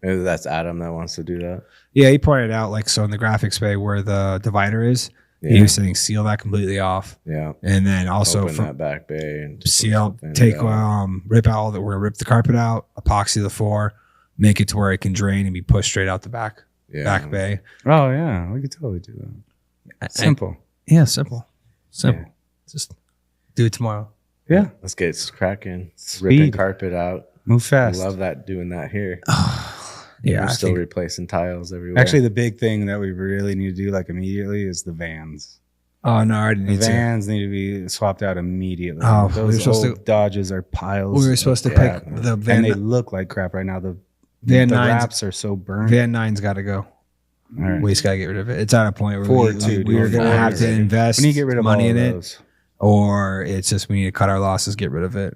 Maybe that's Adam that wants to do that. Yeah, he pointed out in the graphics bay where the divider is, he was saying seal that completely off. Yeah. And then also open that back bay and seal, rip out we're gonna rip the carpet out, epoxy the floor, make it to where it can drain and be pushed straight out the back bay. Oh yeah, we could totally do that. Simple. Simple. Yeah. Just do it tomorrow. Yeah. Let's get cracking. Ripping carpet out. Move fast. I love doing that here. Yeah. We're still replacing tiles everywhere. Actually, the big thing that we really need to do immediately is the vans. Oh no, I didn't need the vans need to be swapped out immediately. Oh, those old Dodges are piles. We were supposed to pick the van, and they look like crap right now. The wraps are so burned. Van 9's got to go. All right. We just got to get rid of it. It's at a point where we're going to have to invest we need to get rid of money in those. It, or it's just we need to cut our losses, get rid of it,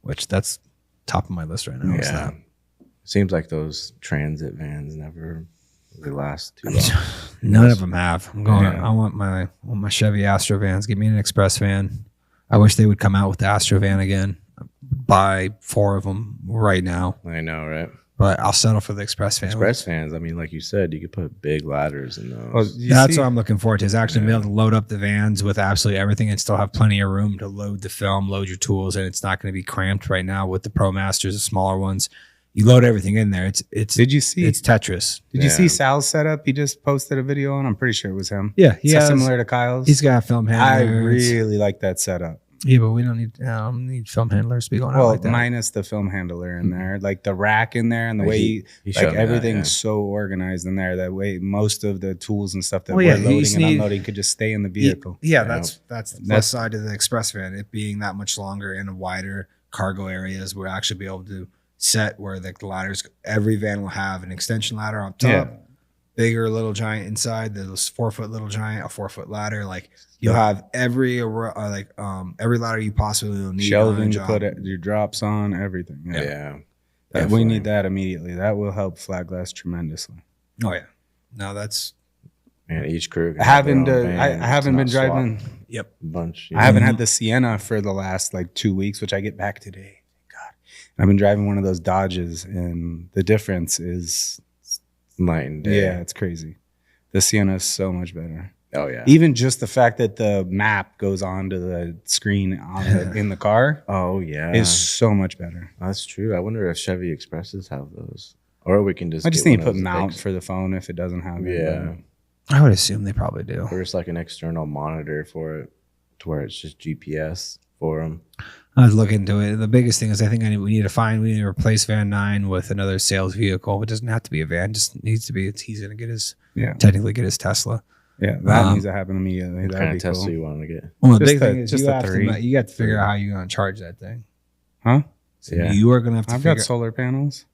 which that's top of my list right now. Yeah. Seems like those transit vans never really last too long. None of them have. I'm going. I want my Chevy Astro vans. Give me an express van. I wish they would come out with the Astro van again. Buy 4 of them right now. I know, right? But I'll settle for the express van. Express vans. I mean, like you said, you could put big ladders in those. Well, that's what I'm looking forward to. Is actually be able to load up the vans with absolutely everything and still have plenty of room to load the film, load your tools, and it's not going to be cramped right now with the Pro Masters, the smaller ones. You load everything in there. Did you see? It's Tetris. Did you see Sal's setup? He just posted a video on. I'm pretty sure it was him. Yeah, similar to Kyle's. He's got a film handler. I really like that setup. Yeah, but we don't need film handlers to be going out like that. Minus the film handler in there, like the rack in there, and the way everything's so organized in there. That way, most of the tools and stuff that we're loading and unloading could just stay in the vehicle. That's the plus side of the express van. It being that much longer and wider cargo areas, we'll actually be able to set where the ladders. Every van will have an extension ladder on top. Yeah. Bigger little giant inside. There's 4-foot little giant, a 4-foot ladder. Like you'll have every ladder you possibly will need. Shelving to put your drops on, everything. Yeah. We need that immediately. That will help Flat Glass tremendously. Oh yeah. No, that's each crew. I haven't been driving. Yep. A bunch. I haven't had the Sienna for the last 2 weeks, which I get back today. God. And I've been driving one of those Dodges, and the difference is night and day. Yeah, it's crazy. The Sienna is so much better. Oh yeah. Even just the fact that the map goes onto the screen in the car. Oh yeah. Is so much better. That's true. I wonder if Chevy Expresses have those, or we can just. I just need to put mount for the phone if it doesn't have it. Yeah. I would assume they probably do. Or it's like an external monitor for it, to where it's just GPS for them. I was looking into it. The biggest thing is I think we need to replace Van 9 with another sales vehicle. It doesn't have to be a van; just needs to be. He's going to get his technically get his Tesla. Yeah, that needs to happen immediately. What kind of Tesla you want to get? Well, the big thing is you have to figure out how you're going to charge that thing. Huh? So you are going to have to. I've got solar panels.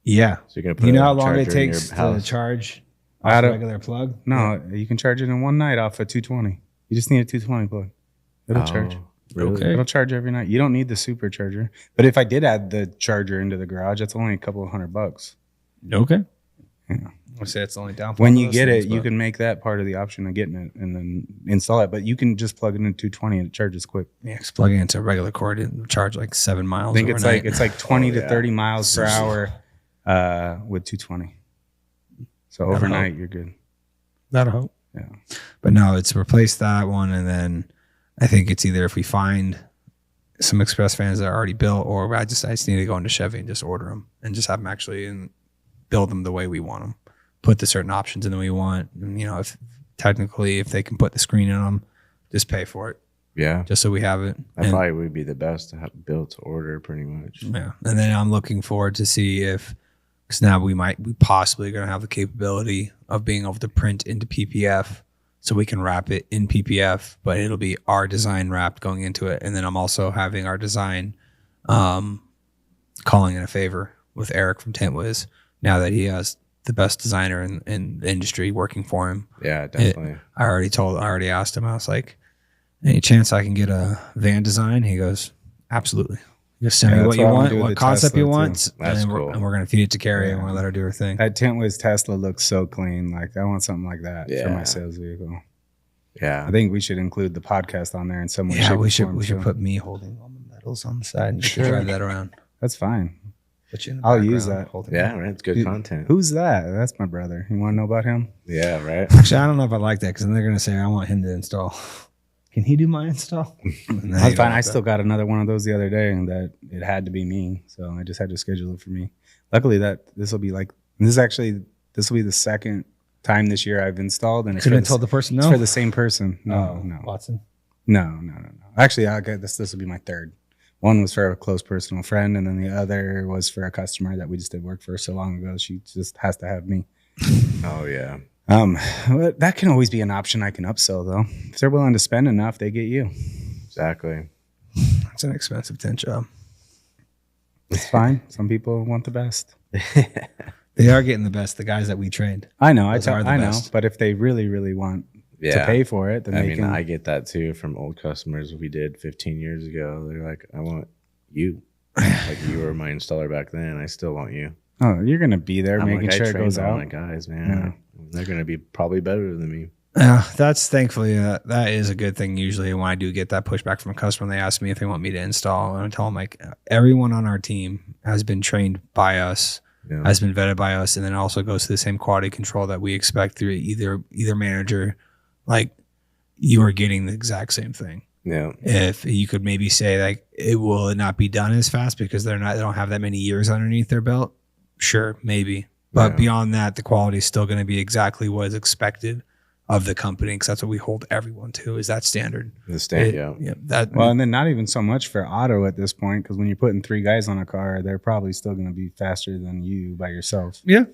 Yeah. So you're going to put. How long it takes to charge off a regular plug? No, you can charge it in one night off a 220. You just need a 220 plug. It'll charge. Really? Okay. It'll charge every night. You don't need the supercharger. But if I did add the charger into the garage, that's only a couple of $100. Okay. Yeah. I'll say it's the only downfall. When you get it, you can make that part of the option of getting it and then install it. But you can just plug it in 220 and it charges quick. Yeah, just plug it into a regular cord and charge like 7 miles. I think it's like 20 to 30 miles per hour with 220. So overnight, you're good. That'll help. Yeah. But no, it's replace that one, and then I think it's either if we find some Express fans that are already built, or I just need to go into Chevy and just order them and just have them actually and build them the way we want them. Put the certain options in that we want. And, you know, if they can put the screen in them, just pay for it. Yeah. Just so we have it. That probably would be the best to have built to order pretty much. Yeah. And then I'm looking forward to see if, because now we possibly going to have the capability of being able to print into PPF so we can wrap it in PPF, but it'll be our design wrapped going into it. And then I'm also having our design calling in a favor with Eric from Tentwiz now that he has the best designer in the industry working for him. Yeah, definitely. I already asked him, I was like, any chance I can get a van design? He goes, absolutely. Just send me what you want, what concept you want, and we're going to feed it to Carrie and we're going to let her do her thing. That Tentwiz Tesla looks so clean. Like, I want something like that for my sales vehicle. Yeah. I think we should include the podcast on there in some way. Yeah, we should put me holding all the medals on the side and drive that around. That's fine. I'll use that. Yeah, right. It's good content. Who's that? That's my brother. You want to know about him? Yeah, right. Actually, I don't know if I like that because then they're going to say I want him to install. Can he do my install? That's fine. I still got another one of those the other day, and that it had to be me, so I just had to schedule it for me. Luckily, this will be the second time this year I've installed, and couldn't have told the person no. It's for the same person. No, Watson. No. Actually, I guess this will be my third. One was for a close personal friend, and then the other was for a customer that we just did work for so long ago. She just has to have me. Oh yeah. But that can always be an option I can upsell though. If they're willing to spend enough, they get you. Exactly. It's an expensive tent job. It's fine. Some people want the best. They are getting the best. The guys that we trained. I know. I know. But if they really, really want to pay for it, then I get that too from old customers we did 15 years ago. They're like, I want you. Like you were my installer back then. I still want you. Oh, you're gonna be there making like, sure it goes out. My guys, man, yeah. They're gonna be probably better than me. Yeah, that's thankfully that is a good thing. Usually, when I do get that pushback from a customer, they ask me if they want me to install, and I tell them like everyone on our team has been trained by us, has been vetted by us, and then it also goes to the same quality control that we expect through either manager. Like you are getting the exact same thing. Yeah. If you could maybe say like it will not be done as fast because they don't have that many years underneath their belt. Sure, maybe. But beyond that, the quality is still going to be exactly what is expected of the company because that's what we hold everyone to is that standard. The standard, and then not even so much for auto at this point because when you're putting 3 guys on a car, they're probably still going to be faster than you by yourself. Yeah.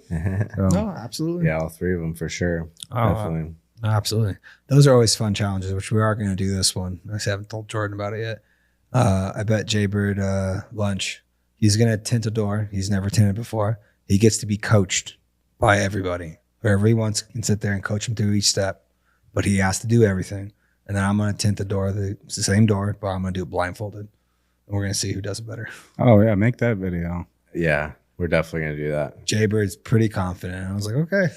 So, no, absolutely. Yeah, all 3 of them for sure. Definitely. Absolutely. Those are always fun challenges, which we are going to do this one. I haven't told Jordan about it yet. I bet Jaybird lunch. He's going to tint a door. He's never tinted before. He gets to be coached by everybody. Whoever he wants can sit there and coach him through each step, but he has to do everything. And then I'm going to tint the door. It's the same door, but I'm going to do it blindfolded. And we're going to see who does it better. Oh, yeah. Make that video. Yeah, we're definitely going to do that. Jaybird's pretty confident. I was like, okay.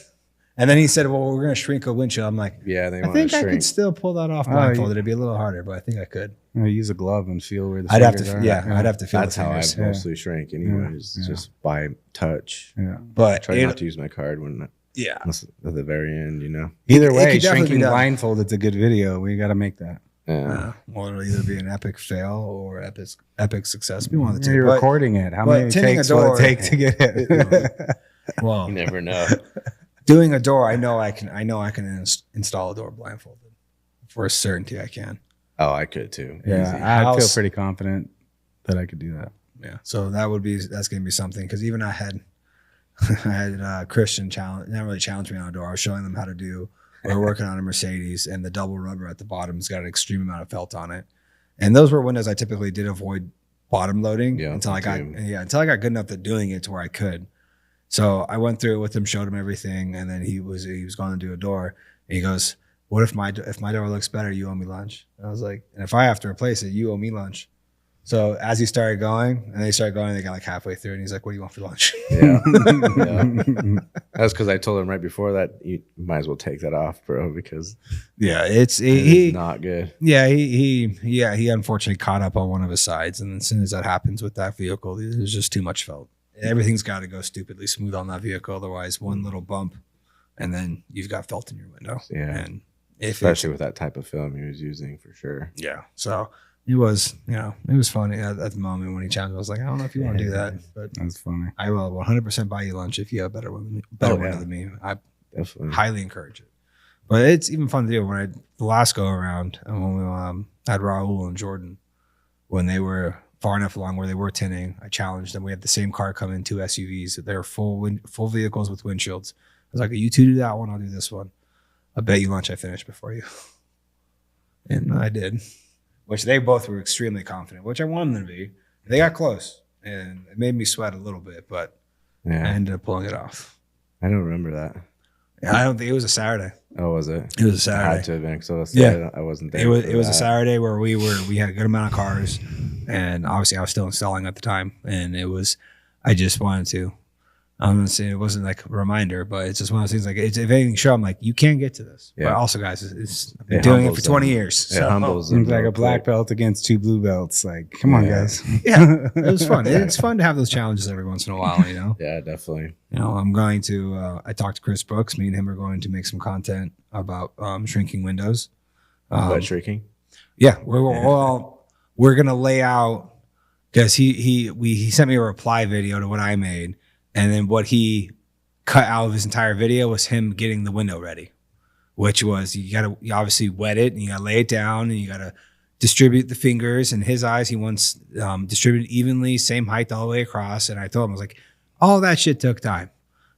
And then he said, well, we're going to shrink a windshield. I'm like, I think I could still pull that off blindfolded. It'd be a little harder, but I think I could. Use a glove and feel where the I'd have fingers to, are. I'd have to feel That's the how I fingers. mostly shrink anyways, just by touch. Yeah. But I try not to use my card when at the very end, Either way, shrinking blindfolded, it's a good video. We got to make that. Yeah. Well, it'll either be an epic fail or epic success. Be one of the two. You're recording it. How many takes will it take to get it? Well, you never know. Doing a door, I know I can install a door blindfolded. For a certainty, I can. Oh, I could too. Yeah, I feel pretty confident that I could do that. Yeah, so that's gonna be something because even I had Christian not really challenge me on a door. I was showing them how to do. We were working on a Mercedes, and the double rubber at the bottom's got an extreme amount of felt on it, and those were windows I typically did avoid bottom loading until I got good enough at doing it to where I could. So I went through it with him, showed him everything, and then he was going to do a door. And he goes, "What if my door looks better? You owe me lunch." And I was like, "And if I have to replace it, you owe me lunch." So as he started going, they got like halfway through, and he's like, "What do you want for lunch?" Yeah, that's because I told him right before that you might as well take that off, bro, because it's not good. Yeah, he unfortunately caught up on one of his sides, and as soon as that happens with that vehicle, there's just too much felt. Everything's got to go stupidly smooth on that vehicle. Otherwise, one little bump, and then you've got felt in your window. Yeah. And especially with that type of film he was using, for sure. Yeah. So it was, it was funny at the moment when he challenged me. I was like, I don't know if you want to do that, but That's funny. I will 100% buy you lunch if you have better window than me. I Definitely. highly encourage it. But it's even fun to do when the last go around, when we had Raul and Jordan, when they were far enough along where they were tinning, I challenged them. We had the same car come in, 2 SUVs. They're full vehicles with windshields. I was like, you two do that one, I'll do this one. I bet you lunch I finished before you. And I did, which they both were extremely confident, which I wanted them to be. They got close, and it made me sweat a little bit, but I ended up pulling it off. I don't remember that. I don't think it was a Saturday. Oh, was it? It was a Saturday. It had to have been because I wasn't there. It was a Saturday where we had a good amount of cars, and obviously I was still installing at the time, and I just wanted to. I'm gonna say it wasn't like a reminder, but it's just one of those things. Like, if anything, show I'm like, you can get to this. Yeah. But also, guys, I've been doing it for 20 years. So. It humbles them. Like a black belt against 2 blue belts. Like, come on, guys. Yeah, it was fun. It's fun to have those challenges every once in a while. Yeah, definitely. I'm going to. I talked to Chris Brooks. Me and him are going to make some content about shrinking windows. What, shrinking? Yeah, we're gonna lay out, because he sent me a reply video to what I made. And then what he cut out of his entire video was him getting the window ready, which was you obviously wet it and you gotta lay it down and you gotta distribute the fingers. In his eyes, he wants distributed evenly, same height all the way across. And I told him, I was like, all that shit took time.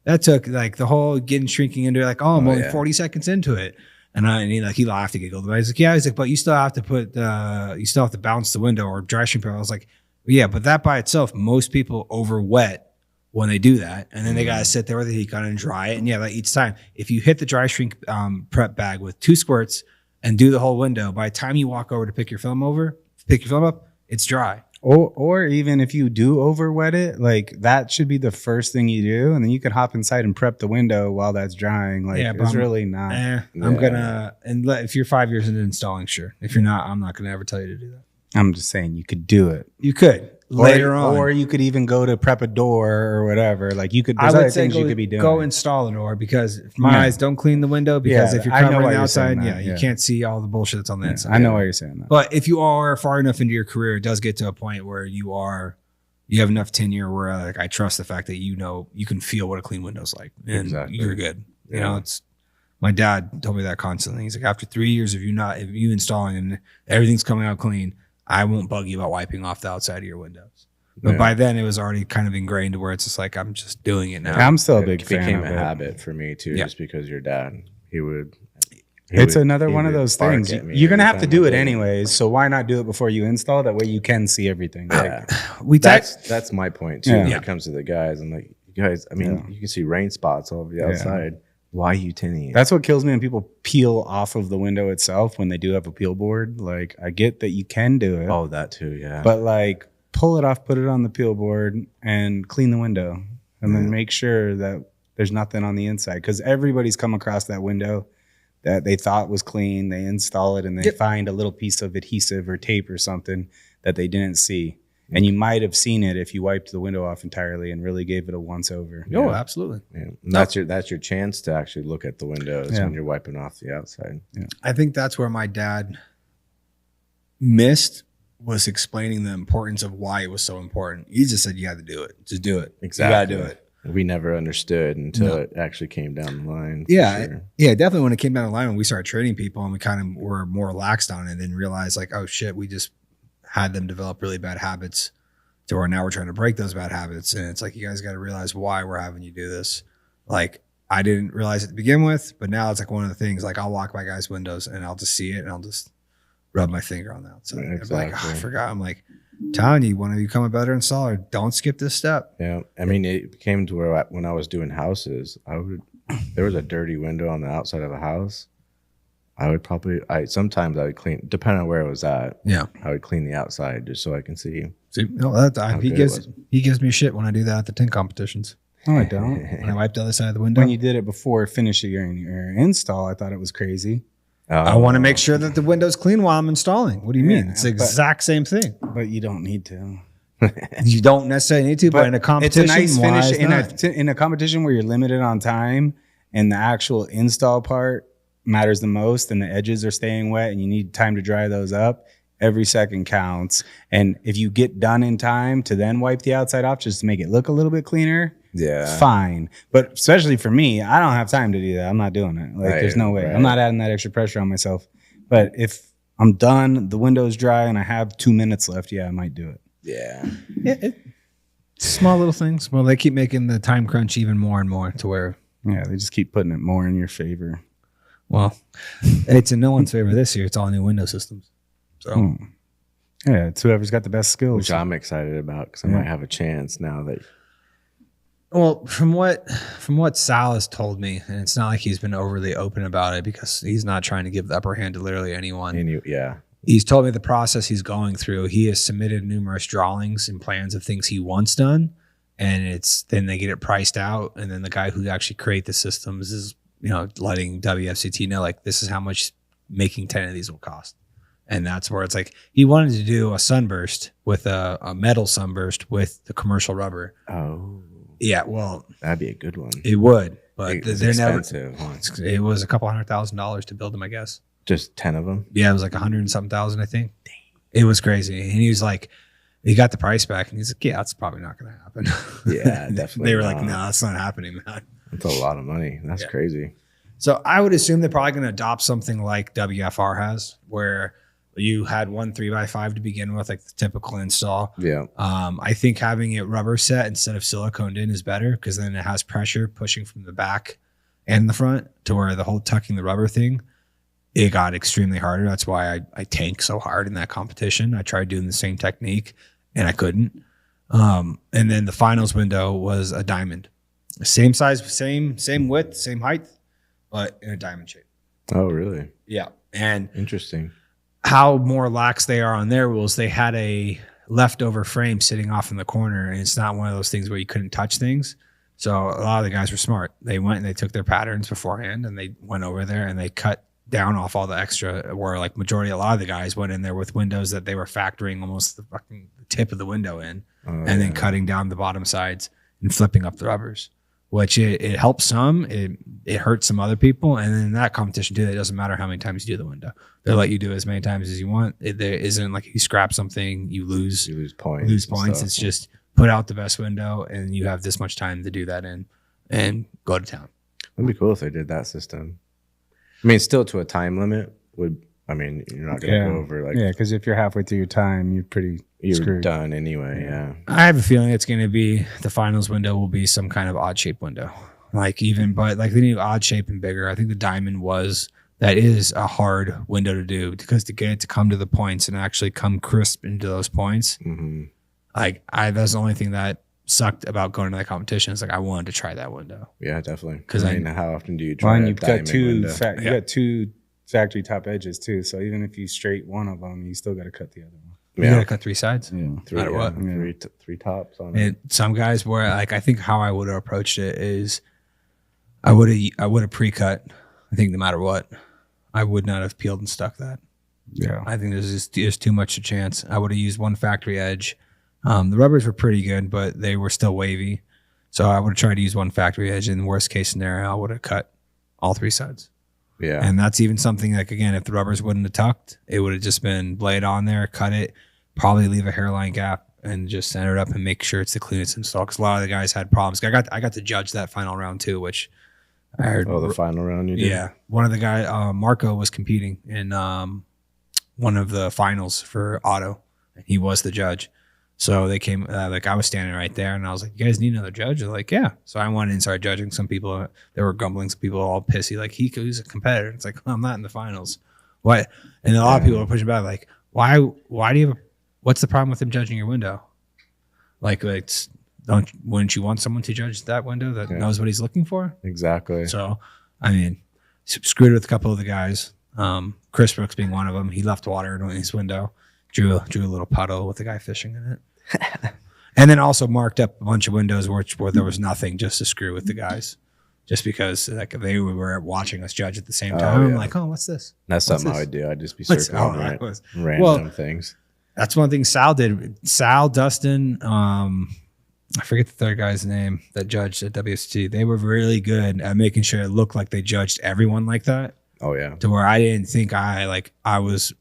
That took like the whole shrinking into it, like, I'm only 40 seconds into it. And he laughed and giggled. But I was like, yeah. He's like, but you still have to bounce the window or dry shrink. I was like, yeah, but that by itself, most people over wet when they do that, and then they got to sit there with the heat gun and dry it. And like each time, if you hit the dry shrink prep bag with 2 squirts and do the whole window, by the time you walk over to pick your film up, it's dry. Or even if you do over wet it, like that should be the first thing you do, and then you can hop inside and prep the window while that's drying. Like, it's really not. I'm gonna, and if you're 5 years into installing, sure. If you're not, I'm not gonna ever tell you to do that. I'm just saying you could do it. You could. Later on, or you could even go to prep a door or whatever. Like, you could. There's other things you could be doing. Go install a door, because my eyes don't clean the window, because if you're covering the outside, you can't see all the bullshit that's on the inside. I know why you're saying that. But if you are far enough into your career, it does get to a point where you have enough tenure where, like, I trust the fact that you can feel what a clean window's like, and you're good. It's my dad told me that constantly. He's like, after 3 years of you installing and everything's coming out clean, I won't bug you about wiping off the outside of your windows. But by then, it was already kind of ingrained to where it's just like, I'm just doing it now. I'm still a big fan. It became a habit for me too, just because your dad, it's another one of those things. You're going to have to do it anyways. So why not do it before you install? That way you can see everything. That's my point too. When it comes to the guys, I'm like, you guys, I mean, you can see rain spots all over the outside. Why are you tinning it? That's what kills me when people peel off of the window itself when they do have a peel board. Like, I get that you can do it. Oh, that too, yeah. But like, pull it off, put it on the peel board, and clean the window. And then make sure that there's nothing on the inside. Because everybody's come across that window that they thought was clean. They install it and they find a little piece of adhesive or tape or something that they didn't see. And you might have seen it if you wiped the window off entirely and really gave it a once over. Oh, absolutely. Yeah. That's your chance to actually look at the windows when you're wiping off the outside. Yeah. I think that's where my dad missed, was explaining the importance of why it was so important. He just said, you got to do it. Just do it. Exactly. You got to do it. We never understood until it actually came down the line. Yeah. Sure. Yeah, definitely when it came down the line, when we started training people and we kind of were more relaxed on it, and realized like, oh shit, we just had them develop really bad habits to where now we're trying to break those bad habits. And it's like, you guys got to realize why we're having you do this. Like, I didn't realize it to begin with, but now it's like one of the things, like, I'll walk by guys' windows and I'll just see it and I'll just rub my finger on the outside. Exactly. Like, oh, I forgot. I'm like, telling you, when you become a better installer, don't skip this step. Yeah. I mean, it came to where when I was doing houses, there was a dirty window on the outside of a house. Sometimes I would clean, depending on where it was at. Yeah. I would clean the outside just so I can see. He gives me shit when I do that at the tin competitions. No, I don't. When I wipe the other side of the window. When you did it before finishing your install, I thought it was crazy. I want to make sure that the window's clean while I'm installing. What do you mean? It's the exact same thing. But you don't need to. You don't necessarily need to, but in a competition, it's a nice finish. In a competition where you're limited on time and the actual install part matters the most and the edges are staying wet and you need time to dry those up, every second counts. And if you get done in time to then wipe the outside off just to make it look a little bit cleaner, fine. But especially for me, I don't have time to do that. I'm not doing it. Like, there's no way. I'm not adding that extra pressure on myself. But if I'm done, the window's dry, and I have 2 minutes left, I might do it. Yeah. Small little things. Well, they keep making the time crunch even more and more to where. Yeah, they just keep putting it more in your favor. Well, it's in no one's favor this year. It's all new window systems. So, yeah, it's whoever's got the best skills. Which I'm excited about because I might have a chance now that. Well, from what Sal has told me, and it's not like he's been overly open about it because he's not trying to give the upper hand to literally anyone. He's told me the process he's going through. He has submitted numerous drawings and plans of things he wants done, and then they get it priced out, and then the guy who actually create the systems is letting WFCT know, like, this is how much making 10 of these will cost. And that's where it's like he wanted to do a sunburst with a metal sunburst with the commercial rubber. Oh. Yeah, well, that'd be a good one. It would, but they're expensive. It was a couple $100,000 to build them, I guess. Just 10 of them? Yeah, it was like 100 and something thousand, I think. Dang. It was crazy. And he was like, he got the price back, and he's like, yeah, that's probably not going to happen. Yeah, definitely. They were like, no, that's not happening, man. That's a lot of money. That's crazy. So I would assume they're probably going to adopt something like WFR has, where you had one 3x5 to begin with, like the typical install. Yeah. I think having it rubber set instead of siliconed in is better because then it has pressure pushing from the back and the front to where the whole tucking the rubber thing, it got extremely harder. That's why I tanked so hard in that competition. I tried doing the same technique and I couldn't. And then the finals window was a diamond. Same size, same width, same height, but in a diamond shape. Oh, really? Yeah. And interesting. How more lax they are on their rules, they had a leftover frame sitting off in the corner, and it's not one of those things where you couldn't touch things. So a lot of the guys were smart. They went and they took their patterns beforehand, and they went over there and they cut down off all the extra, where like a lot of the guys went in there with windows that they were factoring almost the fucking tip of the window in, and then cutting down the bottom sides and flipping up the rubbers, which it helps some, it hurts some other people. And then in that competition too, it doesn't matter how many times you do the window. They'll let you do as many times as you want. There isn't like if you scrap something, you lose points. It's just put out the best window and you have this much time to do that in and go to town. It'd be cool if they did that system. I mean, still to a time limit you're not going to go over like. Yeah, because if you're halfway through your time, you're screwed. Done anyway. Yeah. I have a feeling it's going to be the finals window will be some kind of odd shape window. But they need odd shape and bigger. I think the diamond that is a hard window to do because to get it to come to the points and actually come crisp into those points. Mm-hmm. That's the only thing that sucked about going to that competition. It's like I wanted to try that window. Yeah, definitely. Because how often do you try? Well, and you've got two factory top edges too. So even if you straight one of them, you still got to cut the other one. You gotta cut three sides. Yeah, three tops on it. Some guys were like, I think how I would have approached it is, I would have pre-cut. I think no matter what, I would not have peeled and stuck that. Yeah, I think there's too much a chance. I would have used one factory edge. The rubbers were pretty good, but they were still wavy. So I would have tried to use one factory edge. In the worst case scenario, I would have cut all three sides. Yeah. And that's even something like, again, if the rubbers wouldn't have tucked, it would have just been blade on there, cut it, probably leave a hairline gap and just center it up and make sure it's the cleanest install. Because a lot of the guys had problems. I got to judge that final round too, which I heard. Oh, the final round you did? Yeah. One of the guys, Marco, was competing in one of the finals for auto, and he was the judge. So they came, I was standing right there, and I was like, you guys need another judge? They're like, yeah. So I went in and started judging. Some people, they were grumbling. Some people all pissy, like, he's a competitor. It's like, well, I'm not in the finals. What? And a lot of people are pushing back, like, why do you have what's the problem with him judging your window? Wouldn't you want someone to judge that window that knows what he's looking for? Exactly. So, I mean, screwed with a couple of the guys. Chris Brooks being one of them. He left water in his window, drew a little puddle with the guy fishing in it. And then also marked up a bunch of windows where there was nothing, just to screw with the guys, just because they were watching us judge at the same time. I'm like, oh, what's this? That's something I would do. I'd just be circling random things. That's one thing Sal did. Sal, Dustin, I forget the third guy's name that judged at WST. They were really good at making sure it looked like they judged everyone like that. Oh yeah. To where I didn't think I was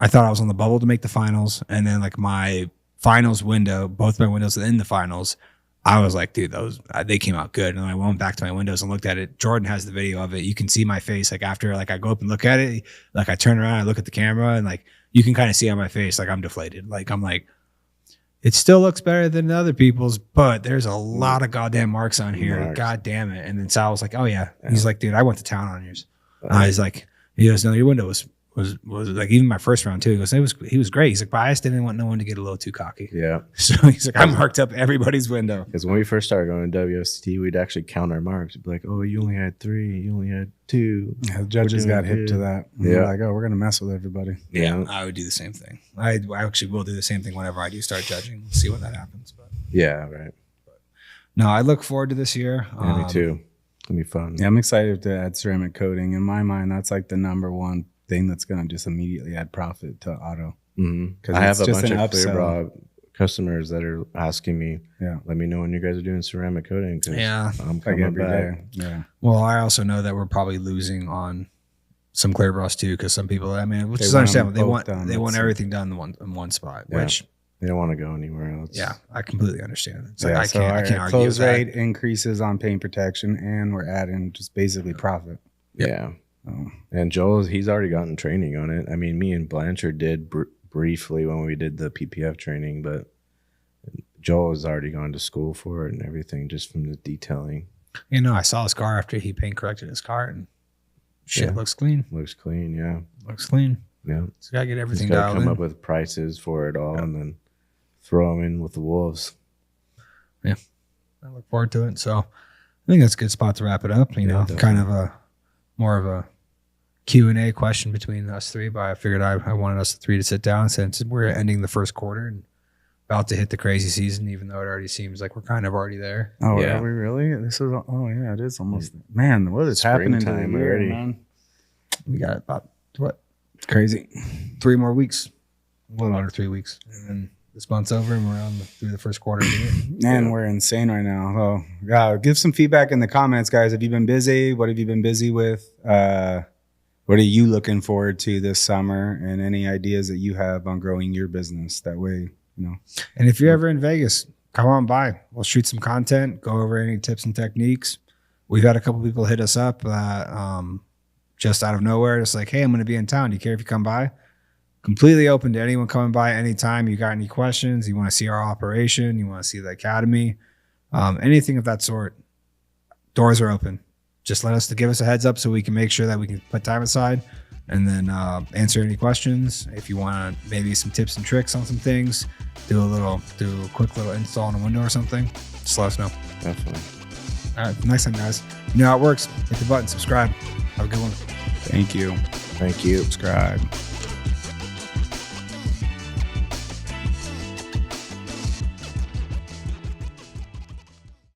I thought I was on the bubble to make the finals. And then like my finals window, both my windows in the finals, I was like, dude, they came out good. And I went back to my windows and looked at it. Jordan has the video of it. You can see my face. Like after like I go up and look at it, like I turn around, I look at the camera, and like you can kind of see on my face, like I'm deflated. Like I'm like, it still looks better than the other people's, but there's a lot of goddamn marks on here. God damn it. And then Sal was like, oh yeah. He's like, dude, I went to town on yours. He's like, he goes, no, your window was like, even my first round too. He goes, he was great. He's like, but I just didn't want no one to get a little too cocky. Yeah. So he's like, I marked up everybody's window. Because when we first started going to WST, we'd actually count our marks. We'd be like, oh, you only had 3, you only had 2. Yeah, the judges got hip to that. Yeah. Like, oh, we're going to mess with everybody. Yeah. I would do the same thing. I actually will do the same thing whenever I do start judging. We'll see when that happens. But yeah, right. No, I look forward to this year. Yeah, me too. It's going to be fun. Yeah, I'm excited to add ceramic coating. In my mind, that's like the number one thing that's going to just immediately add profit to auto. Mm-hmm. I have a bunch of Clear Bra customers that are asking me, let me know when you guys are doing ceramic coating. Yeah, I'm coming every back. day. Yeah. Well, I also know that we're probably losing on some Clear Bras too, because some people, I mean, which is understandable. They want everything done in one spot, which they don't want to go anywhere else. Yeah, I completely understand. It's like I can't argue. Close rate increases on paint protection, and we're adding just basically profit. Yeah. And Joel, he's already gotten training on it. I mean, me and Blanchard did briefly when we did the PPF training, but Joel has already gone to school for it and everything, just from the detailing. You know, I saw his car after he paint corrected his car, and shit looks clean. Looks clean, yeah. Looks clean. Yeah. So gotta get everything He's dialed in. Come up with prices for it all, and then throw them in with the wolves. Yeah, I look forward to it. So I think that's a good spot to wrap it up. You know, definitely. Kind of more of a Q&A question between us three, but I figured I wanted us three to sit down since we're ending the first quarter and about to hit the crazy season, even though it already seems like we're kind of already there. Oh, yeah. Are we really? Yeah, it is almost. Man, what is happening to the year, already? Man? We got about, It's crazy. 3 more weeks. A little under 3 weeks. And then this month's over and we're through the first quarter of the year. And we're insane right now. So, give some feedback in the comments, guys. Have you been busy? What have you been busy with? What are you looking forward to this summer? And any ideas that you have on growing your business? That way, you know. And if you're ever in Vegas, come on by. We'll shoot some content, go over any tips and techniques. We've had a couple people hit us up just out of nowhere. It's like, hey, I'm going to be in town. Do you care if you come by? Completely open to anyone coming by anytime. You got any questions? You want to see our operation? You want to see the academy? Anything of that sort. Doors are open. Just give us a heads up so we can make sure that we can put time aside and then answer any questions. If you want maybe some tips and tricks on some things, do a quick little install on a window or something, just let us know. Definitely. All right, next time, guys. You know how it works. Hit the button, subscribe. Have a good one. Thank you. Thank you. Subscribe.